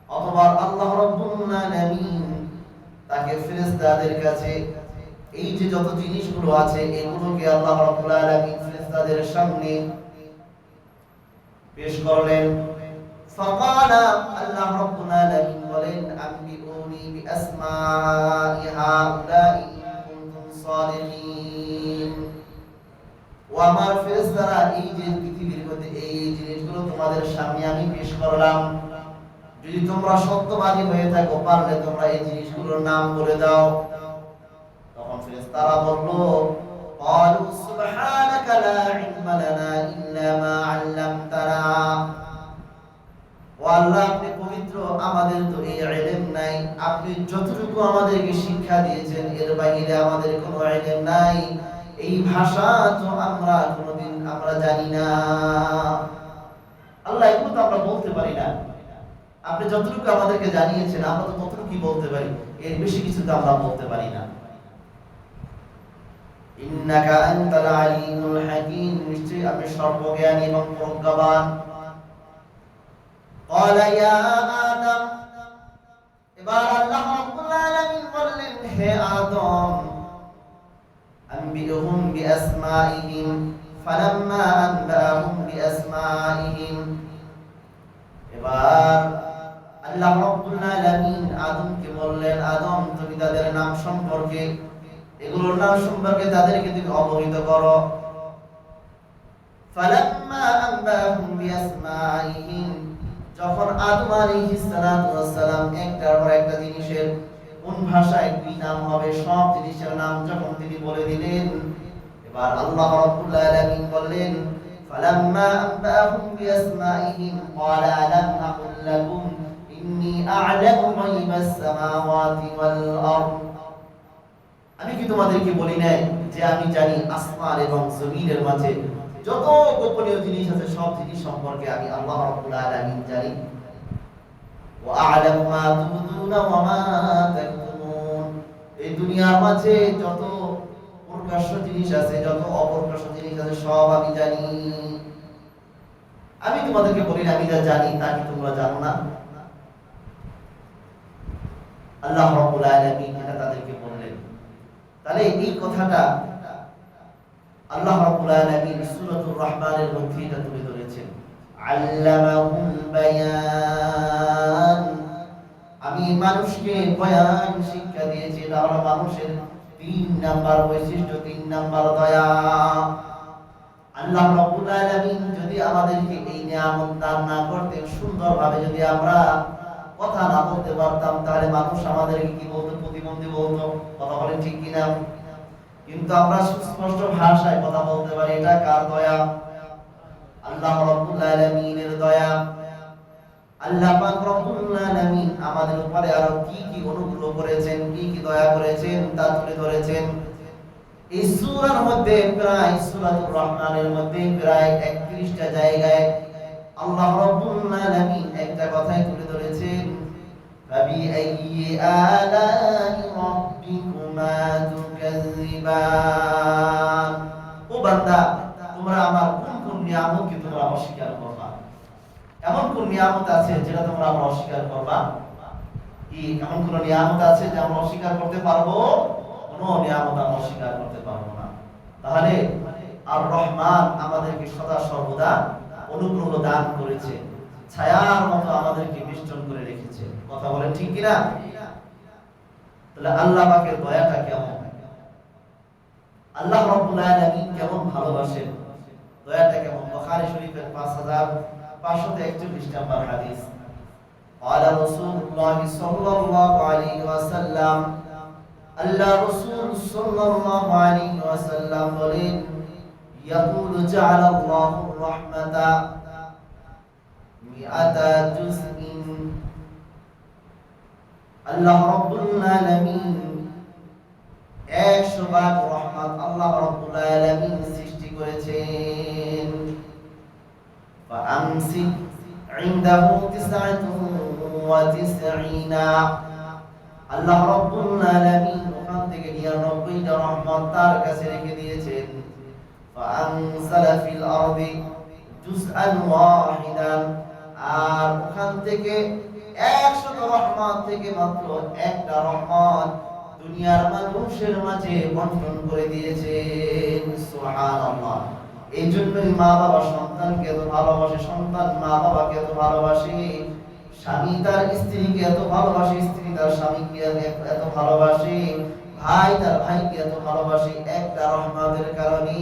অতঃপর আল্লাহ রাব্বুল আলামিন তাকে ফেরেশতাদের কাছে এই যে যত জিনিসগুলো আছে এগুলোকে আল্লাহ রাব্বুল আলামিন ফেরেশতাদের সামনে পেশ করলেন। ফাকালা, আল্লাহ রাব্বুল আলামিন বলেন, আনবিউনি বিআসমাই হাউলাই ইন কুনতুম সাদিকিন। ও আমার ফেরেশতারা, এই যে পৃথিবীর মধ্যে এই জিনিসগুলো তোমাদের সামনে আমি পেশ করলাম, যদি তোমরা সত্যবাদী হয়ে থাকো পারলে তোমরা এই জিনিসগুলোর নাম বলে দাও। তখন ফেরেশতারা বলল, ক্বালু সুবহানাকা লা ইলমা লানা ইল্লা মা আল্লামতানা। ও আল্লাহ, আপনি পবিত্র, আমাদের তো এই ইলম নাই। আপনি যতটুকু আমাদেরকে শিক্ষা দিয়েছেন এর বাইরে আমাদের কোনো ইলম নাই। এই ভাষা তো আমরা কোনোদিন জানি না। আল্লাহ, এগুলো তো আমরা বলতে পারি না। আপনি যতটুকু আমাদেরকে জানিয়েছেন আমরা তো ততটুকুই বলতে পারি, এর বেশি কিছু তো আমরা বলতে পারি না। ইন্নাকা আনতাল আলিমুল হাকীম, নিশ্চয়ই আপনি সর্বজ্ঞানী এবং প্রজ্ঞাবান। ক্বালা ইয়া আদম, এবার আল্লাহ রাব্বুল আলামিন বললেন, হে আদম, আনবিউহুম বিআসমাইহিম। ফালাম্মা আনবাহুম বিআসমাইহিম। এবার আল্লাহ রাব্বুল আলামিন আদমকে বললেন, আদম, তুমি তাদের নাম সম্পর্কে, এগুলোর নাম সম্পর্কে তাদেরকে তুমি অবহিত করো। ফালাম্মা আনবাহুম বিআসমাইহিম, যখন আদম আলাইহিস সালাতু ওয়াস সালাম একটার পর একটা জিনিসের কোন ভাষায় কি নাম হবে সব জিনিসের নাম যখন তিনি বলে দিলেন, এবার আল্লাহ রাব্বুল আলামিন বললেন, ফালাম্মা আনবাহুম বিআসমাইহিম ক্বালা আলাম আকুল লাকুম ইন্নী আ'লামু গায়বাস সামাওয়াতি ওয়াল আরদ। আমি কি তোমাদেরকে বলি নাই যে আমি জানি আসমান এবং জমিনের মাঝে যত গোপনীয় জিনিস আছে সব জিনিস সম্পর্কে আমি আল্লাহ রাব্বুল আলামিন জানি। ওয়া আ'লামু মা তুবদুনা ওয়া মা তাকতুমুন। এই দুনিয়ার মাঝে যত প্রকাশ্য জিনিস আছে যত অপ্রকাশ্য জিনিস আছে সব আমি জানি। আমি তোমাদেরকে বলি না আমি যা জানি তা কি তোমরা জানো না? আল্লাহ রাব্বুল আলামিন এটা তাদেরকে বললেন। তাহলে এই কথাটা আল্লাহ রাব্বুল আলামিন সূরাতুর রহমানের মধ্যে এটা তুলে ধরেছেন, আল্লামাহুল বায়ান। আমি মানুষ মানুষকে বয়ান শিক্ষা দিয়েছে, এটা হলো মানুষের 3 নাম্বার বৈশিষ্ট্য, 3 নাম্বার দয়া। আল্লাহ রাব্বুল আলামিন যদি আমাদেরকে এই নিয়ামত দান না করতেন, সুন্দরভাবে যদি আমরা কথা না বলতে পারতাম, তাহলে মানুষ আমাদেরকে কি বলতো? প্রতিবন্ধী বলতো। কথা বলেন ঠিক কিনা? কিন্তু আমরা সুস্পষ্ট ভাষায় কথা বলতে পারি, এটা কার দয়া? আল্লাহ রাব্বুল আলামিনের দয়া। আল্লাহ পাক রব্বুল আলামিন আমাদের উপরে আরো কি কি অনুগ্রহ করেছেন, কি কি দয়া করেছেন তা তুলে ধরেছেন এই সূরার মধ্যে। প্রায় সূরাতুর রহমানের মধ্যে প্রায় 31টা জায়গায় আল্লাহ রাব্বুল আলামিন একটা কথাই তুলে ধরেছেন, ফাবিআইয়ি আলাই রাব্বিকুমা তুকাযযিবান। ও বান্দা, তোমরা আমার কোন কোন নিয়ামতকে তোমরা অস্বীকার করবা? এমন কোন নিয়ামত আছে যেটা তোমরা আমরা অস্বীকার করবা? কি এমন কোন নিয়ামত আছে যে আমরা অস্বীকার করতে পারবো? কোনো নিয়ামত আমরা অস্বীকার করতে পারবো না। তাহলে আর রহমান আমাদেরকে সদা সর্বদা অনুগ্রহ দান করেছে, ছায়ার মতো আমাদেরকে বেষ্টন করে রেখেছে। কথা বলেন ঠিক কিনা? তাহলে আল্লাহ পাকের দয়াটা কেমন, আল্লাহ রাব্বুল আলামিন কেমন ভালোবাসেন, দয়াটা কেমন? বুখারী শরীফের 5541 নম্বর হাদিস। قال رسول الله صلى الله عليه وسلم, আল্লাহ রাসূল সাল্লাল্লাহু আলাইহি ওয়াসাল্লাম বলেন, ইয়াকুলু জাআলা আল্লাহু রাহমাতা মিআতা জুজইন। আল্লাহ রাব্বুল আলামিন 100 ভাগ রহমত আল্লাহ রাব্বুল আলামিন সৃষ্টি করেছেন। فأمسك عنده 99 আল্লাহ রাব্বুল আলামিন ওখান থেকে 99টা রহমত তার কাছে রেখে দিয়েছেন। فأنزل في الأرض جزءا واحدا আর ওখান থেকে 100 রহমত থেকে মাত্র একটা রহমত দুনিয়ার মানুষের মাঝে বন্টন করে দিয়েছেন। সুবহানাল্লাহ। এই জন্যই মা বাবা সন্তানকে এত ভালোবাসে, সন্তান মা বাবাকে এত ভালোবাসে, স্বামী তার স্ত্রীকে এত ভালোবাসে, স্ত্রী তার স্বামীকে এত ভালোবাসে, ভাই তার ভাইকে এত ভালোবাসে, একটা রহমতের কারণে।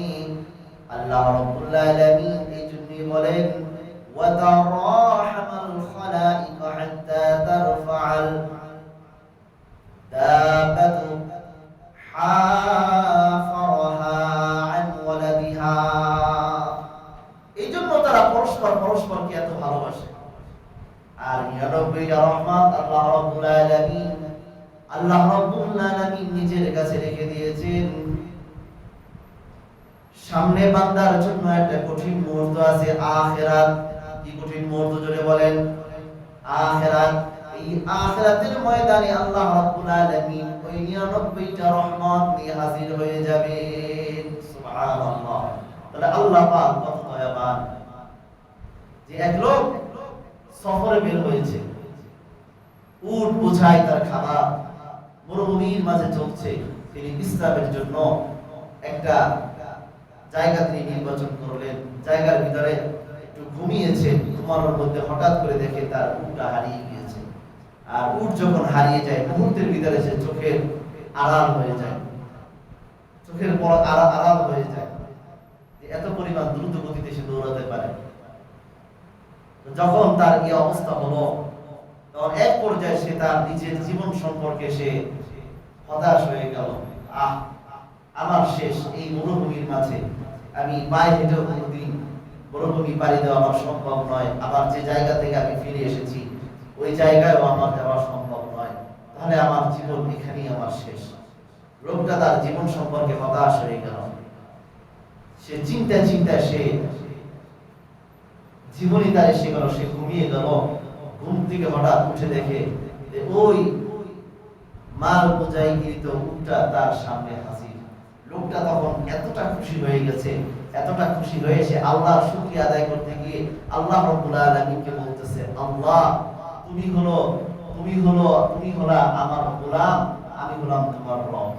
আল্লাহ রাব্বুল আলামিন এই জন্যই বলেন, ওয়া তারাহামাল খালাইক হাত্তা তারফাআল দাবাতু হাফারাহা আন ওয়ালাদিহা। এই জন্য তারা পরস্পরকে এত ভালোবাসে। আর 99টা রহমত আল্লাহ রাব্বুল আলামিন নিজের কাছে রেখে দিয়েছেন। সামনে বান্দার জন্য একটা কঠিন মুহূর্ত আছে, আখিরাত। কি কঠিন মুহূর্ত জোরে বলেন? আখিরাত। এই আখিরাতের ময়দানে আল্লাহ রাব্বুল আলামিন ওই 99টা রহমত নিয়ে হাজির হয়ে যাবেন। সুবহানাল্লাহ। তাহলে আল্লাহ পাক কত দয়াবান যে এক লোক সফরে বের হয়েছে, উট বোঝাই তার খাবার, মরুভূমির মাঝে চলছে, তিনি বিশ্রামের জন্য একটা জায়গা তিনি নির্বাচন করলেন। জায়গার ভিতরে একটু ঘুমিয়েছে, ঘুমানোর মধ্যে হঠাৎ করে দেখে তার উটটা হারিয়ে গিয়েছে। আর উট যখন হারিয়ে যায়, মুহূর্তের ভিতরে সে চোখের আড়াল হয়ে যায়, চোখের বড় আড়াল হয়ে যায়, এত পরিমাণ দ্রুত গতিতে সে দৌড়াতে পারে। যখন তার এই অবস্থা হলো, তখন এক পর্যায়ে সে তার নিজের জীবন সম্পর্কে সে হতাশ হয়ে গেল। আমার শেষ, এই মরুভূমির মাঝে আমি পায়ে হেঁটেও কোনোদিন মরুভূমি পাড়ি দেওয়া আমার সম্ভব নয়। আবার যে জায়গা থেকে আমি ফিরে এসেছি ওই জায়গায়ও আমার যাওয়া সম্ভব নয়। তাহলে আমার জীবন এখানেই আমার শেষ। লোকটা তার জীবন সম্পর্কে হতাশ হয়ে গেল। সে চিন্তায় সে জীবনই তার এসে গেল, সে ঘুমিয়ে গেল। ঘুম থেকে হঠাৎ উঠে দেখে যে ওই মাল বোঝাইকৃত উটটা তার সামনে হাজির। লোকটা তখন এতটা খুশি হয়ে গেছে, এতটা খুশি হয়ে সে আল্লাহর শুকরিয়া আদায় করতে গিয়ে আল্লাহ রাব্বুল আলামিনকে বলতেছে, আল্লাহ তুমি হলা আমার গোলাম, আমি হলাম তোমার রব।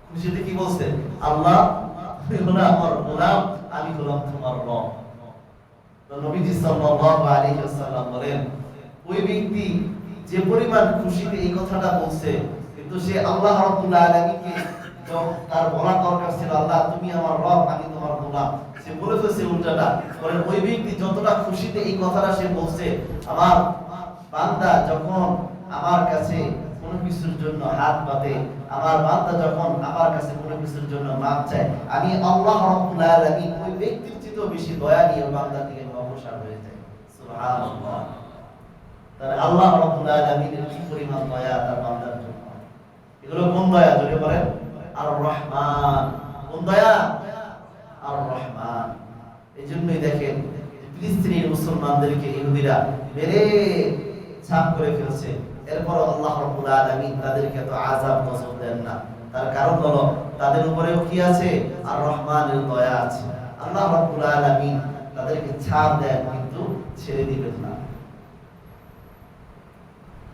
খুশিতে কি বলছে? আল্লাহ তুমি হলা আমার গোলাম, আমি হলাম তোমার রব। তো নবীজি সাল্লাল্লাহু আলাইহি ওয়াসাল্লাম বলেন, ওই ব্যক্তি যে পরিমাণ খুশিতে এই কথাটা বলছে, কিন্তু সে আল্লাহ রাব্বুল আলামিনকে তার বলা দরকার ছিল আল্লাহ তুমি আমার রব আমি তোমার গোলাম, সে বলে ফেলছে উল্টাটা। পরে ওই ব্যক্তি যতটা খুশিতে এই কথাটা সে বলছে, আমার বান্দা যখন আমার কাছে কোনো কিছুর জন্য হাত পাতে, আমার বান্দা যখন আমার কাছে কোনো কিছুর জন্য মাপ চায়, আমি আল্লাহ রাব্বুল আলামিন ওই ব্যক্তির চেয়েও বেশি দয়া নিয়ে বান্দার দিকে অগ্রসর হয়ে যায়। সুবহানাল্লাহ। তাহলে আল্লাহ রাব্বুল আলামিনের কি পরিমাণ দয়া তার বান্দার জন্য। এগুলো কোন দয়া জোরে বলেন? আর রহমান। কোন দয়া? আর রহমান। এইজন্যই দেখেন ফিলিস্তিনের মুসলমানদেরকে ইহুদিরা মেরে ছাপ করে ফেলছে, এরপর আল্লাহ রাব্বুল আলামিন তাদেরকে এত আযাব গজব দেন না। তার কারণ হলো তাদের উপরেও কি আছে? আর রহমানের দয়া আছে। আল্লাহ রাব্বুল আলামিন তাদেরকে ছাড় দেন কিন্তু ছেড়ে দিবেন না।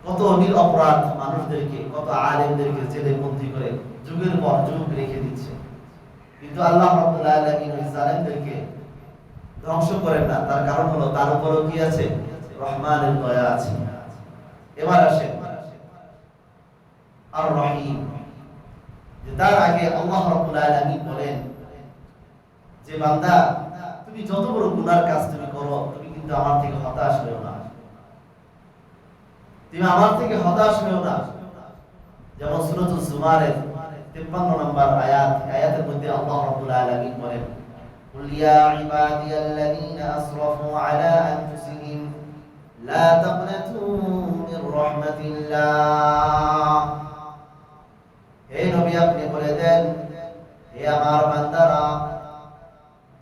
কত নিরপরাধ মানুষদেরকে, কত আলেমদেরকে জেলে বন্দী করে যুগের পর যুগ রেখে দিচ্ছে, কিন্তু আল্লাহ রাব্বুল আলামিন ওই জালেমদেরকে ধ্বংস করেন না। তার কারণ হলো তার উপরেও কি আছে? রহমানের দয়া আছে। এবার আসেন আর রহিম। যে তার আগে আল্লাহ রাব্বুল আলামিন বলেন যে বান্দা তুমি যত বড় গুনার কাজ তুমি করো, তুমি কিন্তু আমার থেকে হতাশ হও না, তুমি আমার থেকে হতাশ হও না। যেমন সূরাতুল জুমারের 53 নম্বর আয়াত, আয়াতের মধ্যে আল্লাহ রাব্বুল আলামিন বলেন কুল ইয়া ইবাদিয়াল্লাযীনা আসরাফু আলা আনফুসিহিম লা তাকনাতু মির রাহমাতিল্লাহ। হে নবী আপনি বলে দেন, হে আমার বান্দারা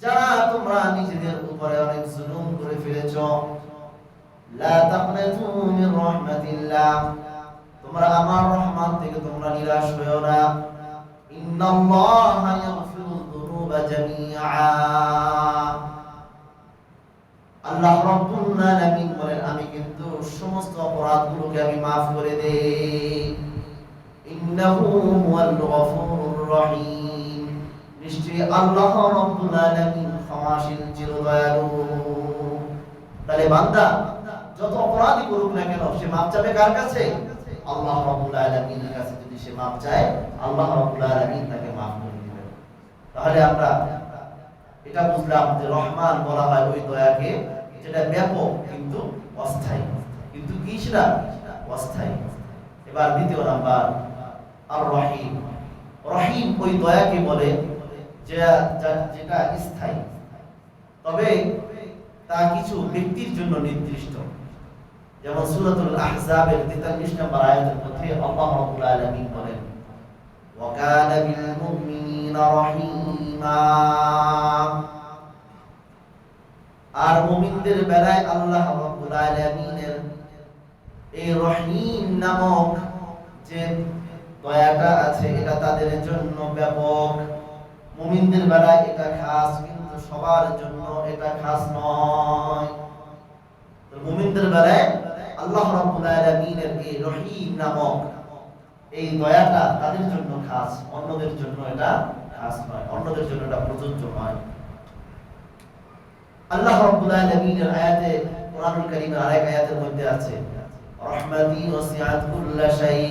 যারা তোমরা নিজেদের উপরে অনেক জুলুম করে ফেলেছো, লা তাকনাতু মির রাহমাতিল্লাহ, তোমরা আমার রহমান থেকে তোমরা নিরাশ হয়ো না। ইন্নাল্লাহা ইয়াগফিরুয যুনুবা জামিআ, আল্লাহ রাব্বুল আলামিন বলেন আমি কিন্তু সমস্ত অপরাধগুলোকে আমি maaf করে দেই। ইন্নাহু হুয়াল গফুরুর রহিম, নিশ্চয়ই আল্লাহ রাব্বুল আলামিন ক্ষমাশীল চিরদয়ালু। তাহলে বান্দা যত অপরাধী করুক না কেন সে মাপ চাবে কার কাছে? আল্লাহ রাব্বুল আলামিনের কাছে। যদি সে মাপ চায় আল্লাহ রাব্বুল আলামিন তাকে মাফ করে দিবেন। তাহলে আমরা এটা বুঝলাম যে রহমান বলা হয় ওই দয়াকে যেটা ব্যাপক কিন্তু অস্থায়ী। কিন্তু কি সেটা? অস্থায়ী। এবার দ্বিতীয় নাম্বার আর রহিম। রহিম ওই দয়াকে বলে যেটা স্থায়ী, তবে তা কিছু ব্যক্তির জন্য নির্দিষ্ট। যেমন সূরাতুল আহজাবের 43 নম্বর আয়াতের মধ্যে আল্লাহ রাব্বুল আলামিন বলেন ওয়া কানা বিল মুমিনিনা রহিমা, আর মুমিনদের বেলায় আল্লাহ রাব্বুল আলামিনের এই রহিম নামক যে দয়াটা আছে এটা তাদের জন্য ব্যাপক। মুমিনদের বেলায় এটা খাস, কিন্তু সবার জন্য এটা খাস নয়। তো মুমিনদের বেলায় আল্লাহ রাব্বুল আলামিনের এই রহিম নামক এই দয়াটা তাদের জন্য খাস, অন্যদের জন্য এটা খাস নয়, অন্যদের জন্য এটা প্রযোজ্য নয়। আল্লাহ রাব্বুল আলামিনের আয়াতে কোরআনুল কারীমের আরেক আয়াতের মধ্যে আছে রাহমাতি ওয়াসিআত কুল্লা শাই,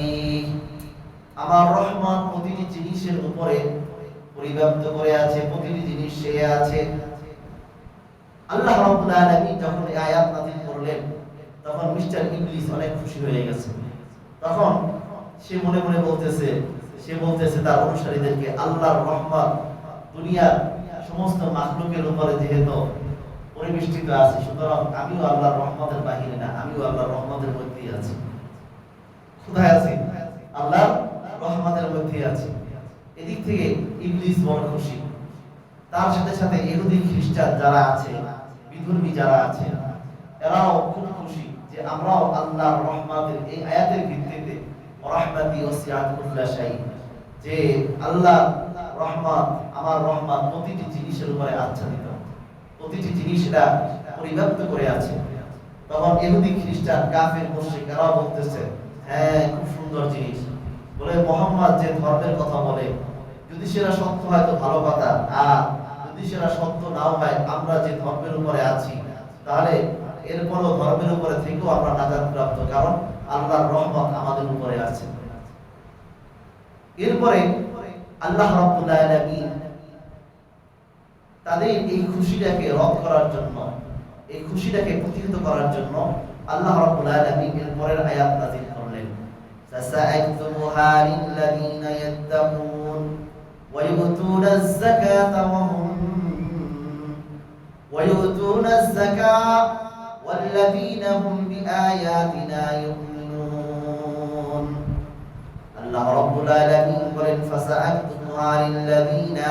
আমার রহমত প্রতিটি জিনিসের উপরে পরিব্যাপ্ত করে আছে, প্রতিটি জিনিস সে আছে। আল্লাহ রাব্বুল আলামিন যখন এই আয়াত নাযিল করলেন তখন মিস্টার ইবলিস অনেক খুশি হয়ে গেছে। তখন সে মনে মনে বলতেছে তার অনুসারীদেরকে আল্লাহর রহমত দুনিয়ার সমস্ত মাখলুকের উপরে যেহেতু পরিবেষ্টিত আছে, সুতরাং আমিও আল্লাহর রহমতের বাহিরে না, আমিও আল্লাহর রহমতের মধ্যেই আছি। কোথায় আছি? আল্লাহর রহমতের মধ্যেই আছি। এদিক থেকে ইবলিস বড় খুশি। তার সাথে সাথে ইহুদি খ্রিস্টান যারা আছে, বিধর্মী যারা আছে, এরাও খুব খুশি যে আমরাও আল্লাহর রহমতের এই আয়াতের ভিত্তিতে রাহমাতি ওয়াসিআত কুল্লা শাই, যে আল্লাহর রহমত আমার রহমত প্রতিটি জিনিসের উপরে আচ্ছাদিত, প্রতিটি জিনিস এটা পরিব্যাপ্ত করে আছে। তখন ইহুদি খ্রিস্টান কাফের মুশরিক এরাও বলতেছে হ্যাঁ খুব সুন্দর জিনিস, বলে মুহাম্মদ যে ধর্মের কথা বলে যদি সেটা সত্য হয় তো ভালো কথা, আর যদি সেটা সত্য নাও হয় আমরা যে ধর্মের উপরে আছি তাহলে এরপরও ধর্মের উপরে থেকেও আমরা নাজাত প্রাপ্ত, কারণ আল্লাহর রহমত আমাদের উপরে আছে। এরপরে আল্লাহ রাব্বুল আলামিন তাদের এই খুশিটাকে রদ করার জন্য, এই খুশিটাকে প্রতিহত করার জন্য আল্লাহ রাব্বুল আলামিন এর পরের আয়াত নাযিল করলেন, সাসা'আকতুমুহা লিল্লাযীনা ইয়াত্তাকুন ওয়া ইউতুনাজ যাকাতা ওয়া ইউতুনাজ যাকাত ওয়াল্লাযীনা হুম বিআয়াতিনা ইউমিনুন। আল্লাহ রাব্বুল আলামিন বলেন, ফাসা'আকতুমুহা লিল্লাযীনা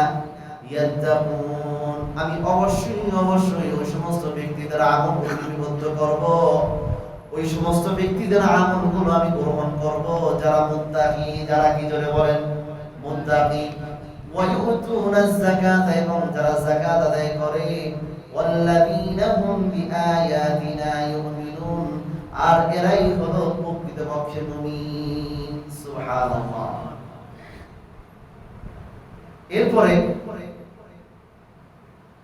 ইয়াত্তাকুন, আমি অবশ্যই ওই সমস্ত ব্যক্তিদের আমল লিপিবদ্ধ করব, ওই সমস্ত ব্যক্তিদের আমলগুলো আমি গ্রহণ করব যারা মুত্তাকি, যারা কি জোরে বলেন মুত্তাকি, ওয়া ইউতুনাজ যাকাত, এবং যারা যাকাত আদায় করে, ওয়াল্লাযীনা হুম বিআয়াতিনা ইউমিনুন, আর এরাই হলো প্রকৃতপক্ষে মুমিন। সুবহানাল্লাহ। এরপরে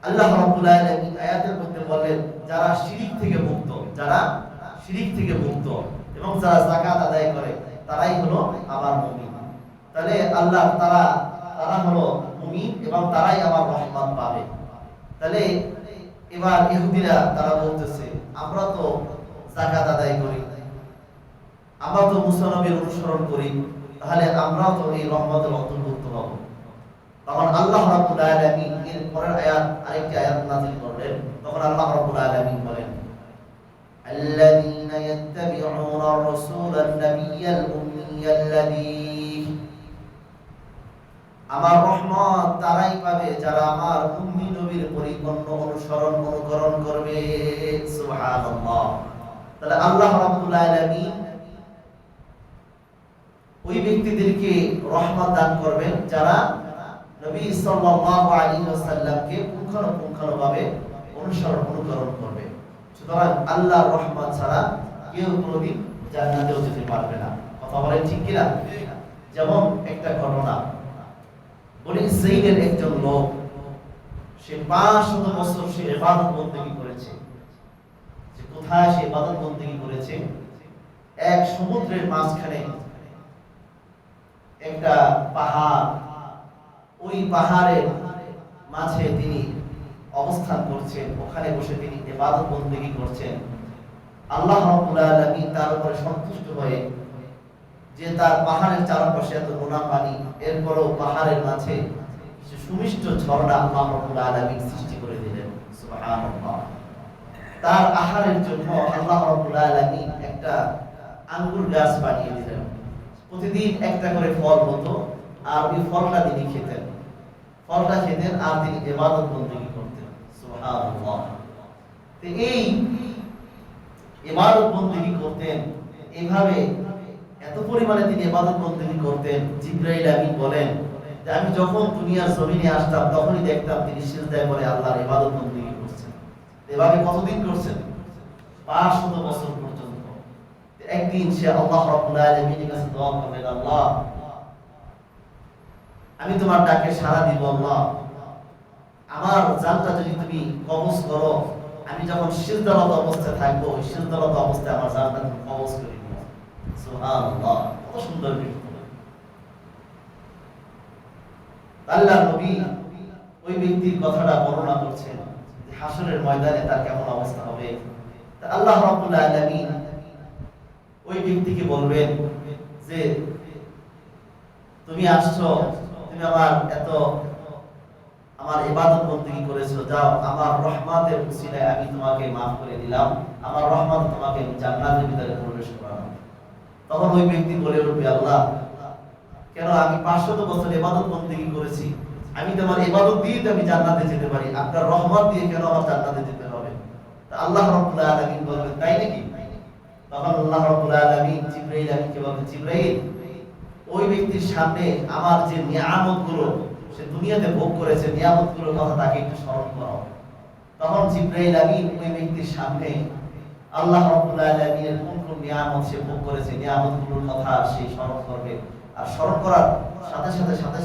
আল্লাহ রাব্বুল আলামিন আয়াতের মধ্যে বলেন, যারা শিরক থেকে মুক্ত, যারা শিরক থেকে মুক্ত এবং যারা যাকাত আদায় করে তারাই হলো আমার মুমিন। তাহলে আল্লাহ তারা হলো মুমিন এবং তারাই আমার রহমত পাবে। তাহলে এবার ইহুদিরা তারা বলতেছে, আমরা তো যাকাত আদায় করি, আমরা তো মুসা নবীর অনুসরণ করি, তাহলে আমরাও তো এই রহমতের অন্তর্ভুক্ত হব। তখন আল্লাহ রাব্বুল আলামিন এর পরের আয়াত, আরেকটি আয়াত নাযিল করলেন। তখন আল্লাহ রাব্বুল আলামিন বলেন, আল্লাযীনা ইয়াত্তাবিউনা আর-রাসূলান নাবিয়্যাল উম্মিয়্যাল্লাযী, আমার রহমত তারাই পাবে যারা আমার উম্মি নবীর পরিপূর্ণ অনুসরণ অনুকরণ করবে। সুবহানাল্লাহ। তাহলে আল্লাহ রাব্বুল আলামিন ওই ব্যক্তিদেরকে রহমত দান করবেন যারা নবী সাল্লাল্লাহু আলাইহি ওয়াসাল্লামকে পুঙ্খানুপুঙ্খভাবে অনুসরণ অনুকরণ করবে। সুতরাং আল্লাহর রহমত ছাড়া কেউ কোনোদিন জান্নাতেও যেতে পারবে না। কথা বলেন ঠিক কিনা? যেমন একটা ঘটনা, বনি ইসরাঈলের একজন লোক, সে 500 বছর সে ইবাদত বন্দেগী করেছে। যে কোথায় সে ইবাদত বন্দেগী করেছে? এক সমুদ্রের মাঝখানে একটা পাহাড়, ওই পাহাড়ের মাঝে তিনি অবস্থান করছেন, ওখানে বসে তিনি ইবাদত বন্দেগী করছেন। আল্লাহ রাব্বুল আলামিন তার উপরে সন্তুষ্ট হয়ে, যে তার পাহাড়ের চারপাশে এত নোনা পানি, এরপরও পাহাড়ের মাঝে সুমিষ্ট ঝর্ণা আল্লাহ রাব্বুল আলামিন সৃষ্টি করে দিলেন। সুবহানাল্লাহ। তার আহারের জন্য আল্লাহ রাব্বুল আলামিন একটা আঙ্গুর গাছ বানিয়ে দিলেন। প্রতিদিন একটা করে ফল হতো, আর ওই ফলটা তিনি খেতেন, আর তিনি ইবাদত বন্দেগী করতেন। সুবহানাল্লাহ। তো এই ইবাদত বন্দেগী করতেন, এইভাবে এত পরিমাণে তিনি ইবাদত বন্দেগী করতেন। জিবরাইল আমিন বলেন যে আমি যখন দুনিয়ার জমিনে আসতাম তখনই দেখতাম তিনি সিজদায় পড়ে আল্লাহর ইবাদত বন্দেগী করছেন। এভাবে কতদিন করছেন? 500 বছর পর্যন্ত। একদিন সে আল্লাহ রাব্বুল আলামিনের কাছে দোয়া করলেন, আল্লাহ আমি তোমার ডাকে সাড়া দিব, আল্লাহ আমার জানটা যদি তুমি কবজ করো, আমি যখন সিজদারত অবস্থায় থাকবো, ওই সিজদারত অবস্থায় আমার জানটা তুমি কবজ করে দিও। সুবহানাল্লাহ। কত সুন্দর ব্যক্তি। আল্লাহর নবী ওই ব্যক্তির কথাটা বর্ণনা করছেন যে হাসরের ময়দানে তার কেমন অবস্থা হবে। তা আল্লাহ রাব্বুল আলামিন ওই ব্যক্তিকে বলবেন যে তুমি আসছো, তুমি আমার ইবাদত বন্দেগী করেছো, যাও আমার রহমতের উসিলায় আমি তোমাকে মাফ করে দিলাম, আমার রহমত তোমাকে জান্নাতের ভিতরে প্রবেশ করালাম। তখন ওই ব্যক্তি বলে উঠবে, আল্লাহ কেন আমি 500 বছর ইবাদত বন্দেগী করেছি, আমি তোমার ইবাদত দিয়ে তো আমি জান্নাতে যেতে পারি, আপনার রহমত দিয়ে কেন আমার জান্নাতে যেতে হবে? তা আল্লাহ রাব্বুল আলামিন বলবেন, তাই নাকি? তখন আল্লাহ রাব্বুল আলামিন জিবরাইল আমিনকে বলবেন, জিবরাইল ওই ব্যক্তির সামনে আমার যে নিয়ামতগুলো সে দুনিয়াতে ভোগ করেছে, নিয়ামতগুলোর কথা তাকে একটু স্মরণ করো। তখন জিবরাইল আমিন ওই ব্যক্তির সামনে আল্লাহ রাব্বুল আলামিনের কোন কোন নিয়ামত সে ভোগ করেছে, নিয়ামতগুলোর কথা সে স্মরণ করবে। আর স্মরণ করার সাথে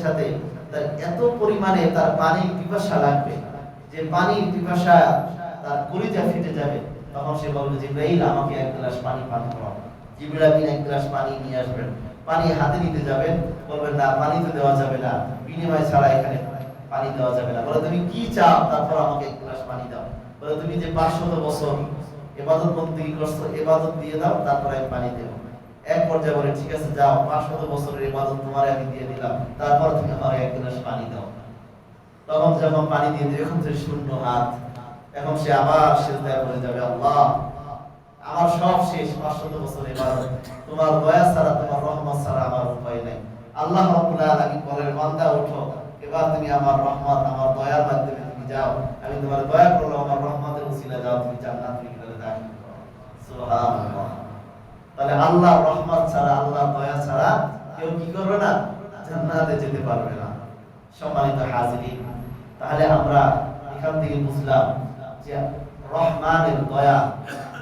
সাথে তার এত পরিমাণে তার পানির পিপাসা লাগবে যে পানির পিপাসা তার কলিজা ফেটে যাবে। তখন সে বলবে জিবরাইল আমাকে এক গ্লাস পানি পান করাও। জিবরাইল আমিন এক গ্লাস পানি নিয়ে আসবেন, পানি হাতে নিতে যাবেন, বলবেন না পানি তো দেওয়া যাবে না, বিনিময় ছাড়া এখানে পানি দেওয়া যাবে না। বলে তুমি কি চাও, তারপর আমাকে এক গ্লাস পানি দাও। বলে তুমি যে 500 বছর ইবাদত বন্দেগী করছো, ইবাদত দিয়ে দাও, তারপর আমি পানি দেব। এক পর্যায়ে বলে ঠিক আছে যাও, 500 বছরের ইবাদত তোমারে আমি দিয়ে দিলাম, তারপর তুমি আমাকে এক গ্লাস পানি দাও। তখন যখন পানি দিয়ে দিবে, এখন সে শূন্য হাত, এখন সে আবার সিজদায় পড়ে যাবে, আল্লাহ আমার সব শেষ, 500 বছর ইবাদত, তোমার দয়া ছাড়া, তোমার রহমত ছাড়া আমার উপায় নাই। আল্লাহ রাব্বুল আলামিন বলেন বান্দা ওঠো, এবার তুমি আমার রহমত, আমার দয়ার মাধ্যমে তুমি যাও, আমি তোমার দয়া করলাম, আমার রহমতের উসিলা যাও, তুমি জান্নাতের ভিতরে দাখিল করো। সুবহানাল্লাহ। তাহলে আল্লাহর রহমত ছাড়া, আল্লাহর দয়া ছাড়া কেউ কি করবে না, জান্নাতে যেতে পারবে না। সম্মানিত হাজিরিন, তাহলে আমরা এখান থেকে বুঝলাম যে রহমানের দয়া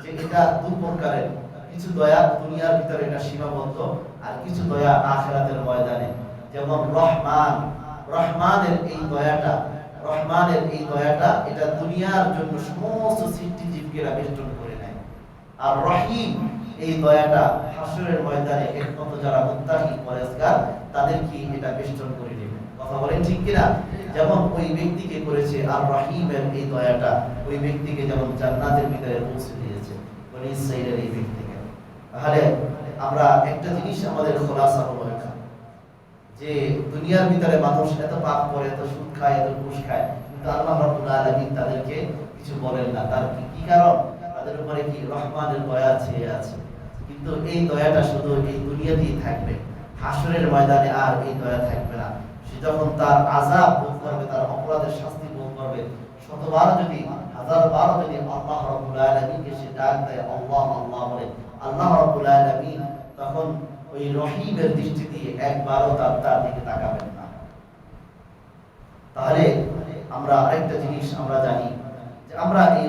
যে এটা দুই প্রকারের। কিছু দয়া দুনিয়ার ভিতরে এটা সীমাবদ্ধ, আর কিছু দয়া আখিরাতের ময়দানে। যেমন রহমানের এই দয়াটা এটা দুনিয়ার জন্য সমস্ত সৃষ্টিজীবকেরা বেষ্টন করে নেয়। আর রহিম এই দয়াটা হাসরের ময়দানে একমাত্র যারা মুত্তাকি পরেজগার তাদেরকে এটা বেষ্টন করে নেবে। কথা বলেন ঠিক কিনা? যেমন ওই ব্যক্তিকে করেছে আর রহিমের এই দয়াটা ওই ব্যক্তিকে যেমন জান্নাতের ভিতরে পৌঁছে দিয়েছে বনি ইসরাঈলের এই ব্যক্তিকে। তাহলে আমরা একটা জিনিস আমাদের খোলাসা হলো এখানে, যে দুনিয়ার ভিতরে মানুষ এত পাপ করে, এত সুদ খায়, এত ঘুষ খায়, কিন্তু আল্লাহ রাব্বুল আলামিন তাদেরকে কিছু বলেন না। তার কি কারণ? তাদের উপরে কি রহমানের দয়া ছেয়ে আছে। কিন্তু এই দয়াটা শুধু এই দুনিয়াতেই থাকবে, হাসরের ময়দানে আর এই দয়া থাকবে না। সে যখন তার আযাব ভোগ করবে, তার অপরাধের শাস্তি ভোগ করবে, শতবার যদি, হাজারবার যদি আল্লাহ রাব্বুল আলামিনকে সে ডাক দেয়, আল্লাহ আল্লাহ বলে, আল্লাহ রাব্বুল আলামিন তখন ওই রহিমের দৃষ্টি দিয়ে একবারও তার দিকে তাকাবেন না। তাহলে আমরা আরেকটা জিনিস আমরা জানি যে আমরা এই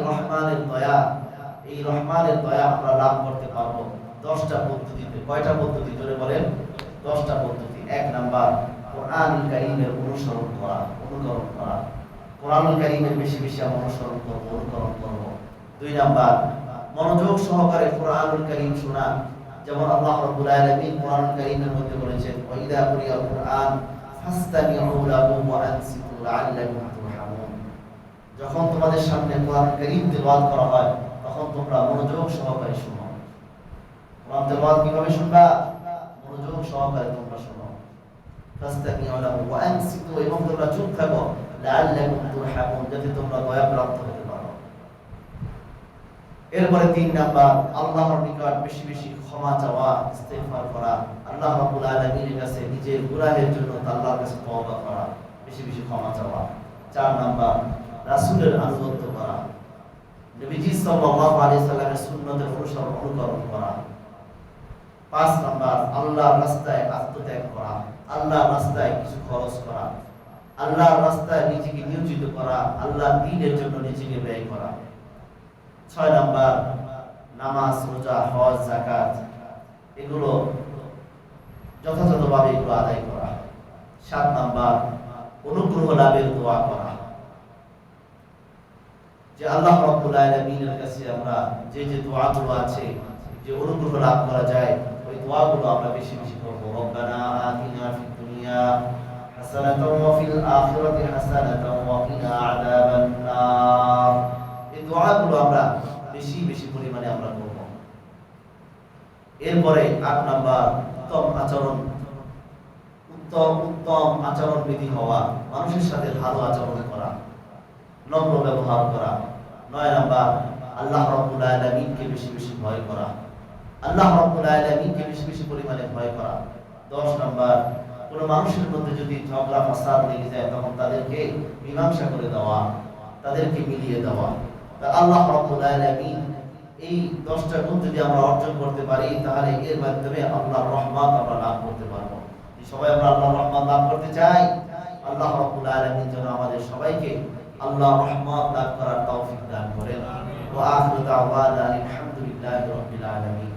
রহমানের দয়া আমরা লাভ করতে পারবো 10টা পদ্ধতিতে। কয়টা পদ্ধতি জোরে বলেন? 10টা পদ্ধতি। 1 নাম্বার, কোরআনুল কারীমের অনুকরণ করা। কোরআনুল কারীমের বেশি বেশি আমরা অনুকরণ করব। 2 নাম্বার, মনোযোগ সহকারে কোরআনুল কারীম শোনা। যেমন আল্লাহ রাব্বুল আলামিন কোরআনুল কারীমের মধ্যে বলেছেন, ওয়া ইযা কুরিয়াল কুরআন ফাসতামিউ লাহু ওয়া আনসিতু লাআল্লাকুম তুরহামুন। যখন তোমাদের সামনে কোরআনুল কারীম তেলাওয়াত করা হয়, তখন তোমরা মনোযোগ সহকারে শোনো। কোরআন তেলাওয়াত কিভাবে শুনবা? মনোযোগ সহকারে তোমরা শোনো। ফাসতামিউ লাহু ওয়া আনসিতু, এবং তোমরা চুপ থাকো, লাআল্লাকুম তুরহামুন, যাতে তোমরা দয়া প্রাপ্ত হতে পারো। এরপরে 3 নাম্বার, আল্লাহর নিকট বেশি বেশি ক্ষমা চাওয়া, ইস্তেগফার করা। আল্লাহ রাব্বুল আলামিনের কাছে নিজের গুনাহের জন্য আল্লাহর কাছে তওবা করা, বেশি বেশি ক্ষমা চাওয়া। 4 নাম্বার, রাসূলের আনুগত্য করা, নবীজি সাল্লাল্লাহু আলাইহি সাল্লামের সুন্নতের অনুকরণ করা। 5 নাম্বার, আল্লাহর রাস্তায় আত্মত্যাগ করা, আল্লাহর রাস্তায় কিছু খরচ করা, আল্লাহর রাস্তায় নিজেকে নিয়োজিত করা, আল্লাহর দ্বীনের জন্য নিজেকে ব্যয় করা। 6 নাম্বার, নামাজ, রোজা, হজ, যাকাত এগুলো যথাযথভাবে এগুলো আদায় করা। 7 নাম্বার, অনুগ্রহ লাভের দোয়া করা, যে আল্লাহ রাব্বুল আলামিনের কাছে আমরা যে দোয়াগুলো আছে, যে অনুগ্রহ লাভ করা যায়, ওই দোয়াগুলো আমরা বেশি বেশি করব। রব্বানা আতিনা ফিদ দুনিয়া হাসানাতাও ওয়া ফিল আখিরাতি হাসানাতাও ওয়া কিনা আযাবান নার। এই দোয়াগুলো আমরা বেশি বেশি পরিমাণে আমরা করব। এরপরে 8 নাম্বার, উত্তম আচরণ বিধি হওয়া, মানুষের সাথে ভালো আচরণ করা, নম্র ব্যবহার করা। 9 নাম্বার, আল্লাহ রাব্বুল আলামিনকে বেশি বেশি ভয় করা, আল্লাহ রাব্বুল আলামিনকে বেশি বেশি পরিমাণে ভয় করা। 10 নাম্বার, কোন মানুষের মধ্যে যদি ঝগড়া ফাসাদ লেগে যায়, তখন তাদেরকে মীমাংসা করে দেওয়া, তাদেরকে মিলিয়ে দেওয়া। তা আল্লাহ রাব্বুল আলামিন এই 10টা গুণ যদি আমরা অর্জন করতে পারি, তাহলে এর মাধ্যমে আল্লাহর রহমত আমরা লাভ করতে পারবো। সবাই আমরা আল্লাহর রহমত লাভ করতে চাই। আল্লাহ রাব্বুল আলামিন যেন আমাদের সবাইকে আল্লাহর রহমত লাভ করার তৌফিক দান করেন। ওয়া আখিরু দাওয়ানা আলহামদুলিল্লাহি রাব্বিল আলামিন।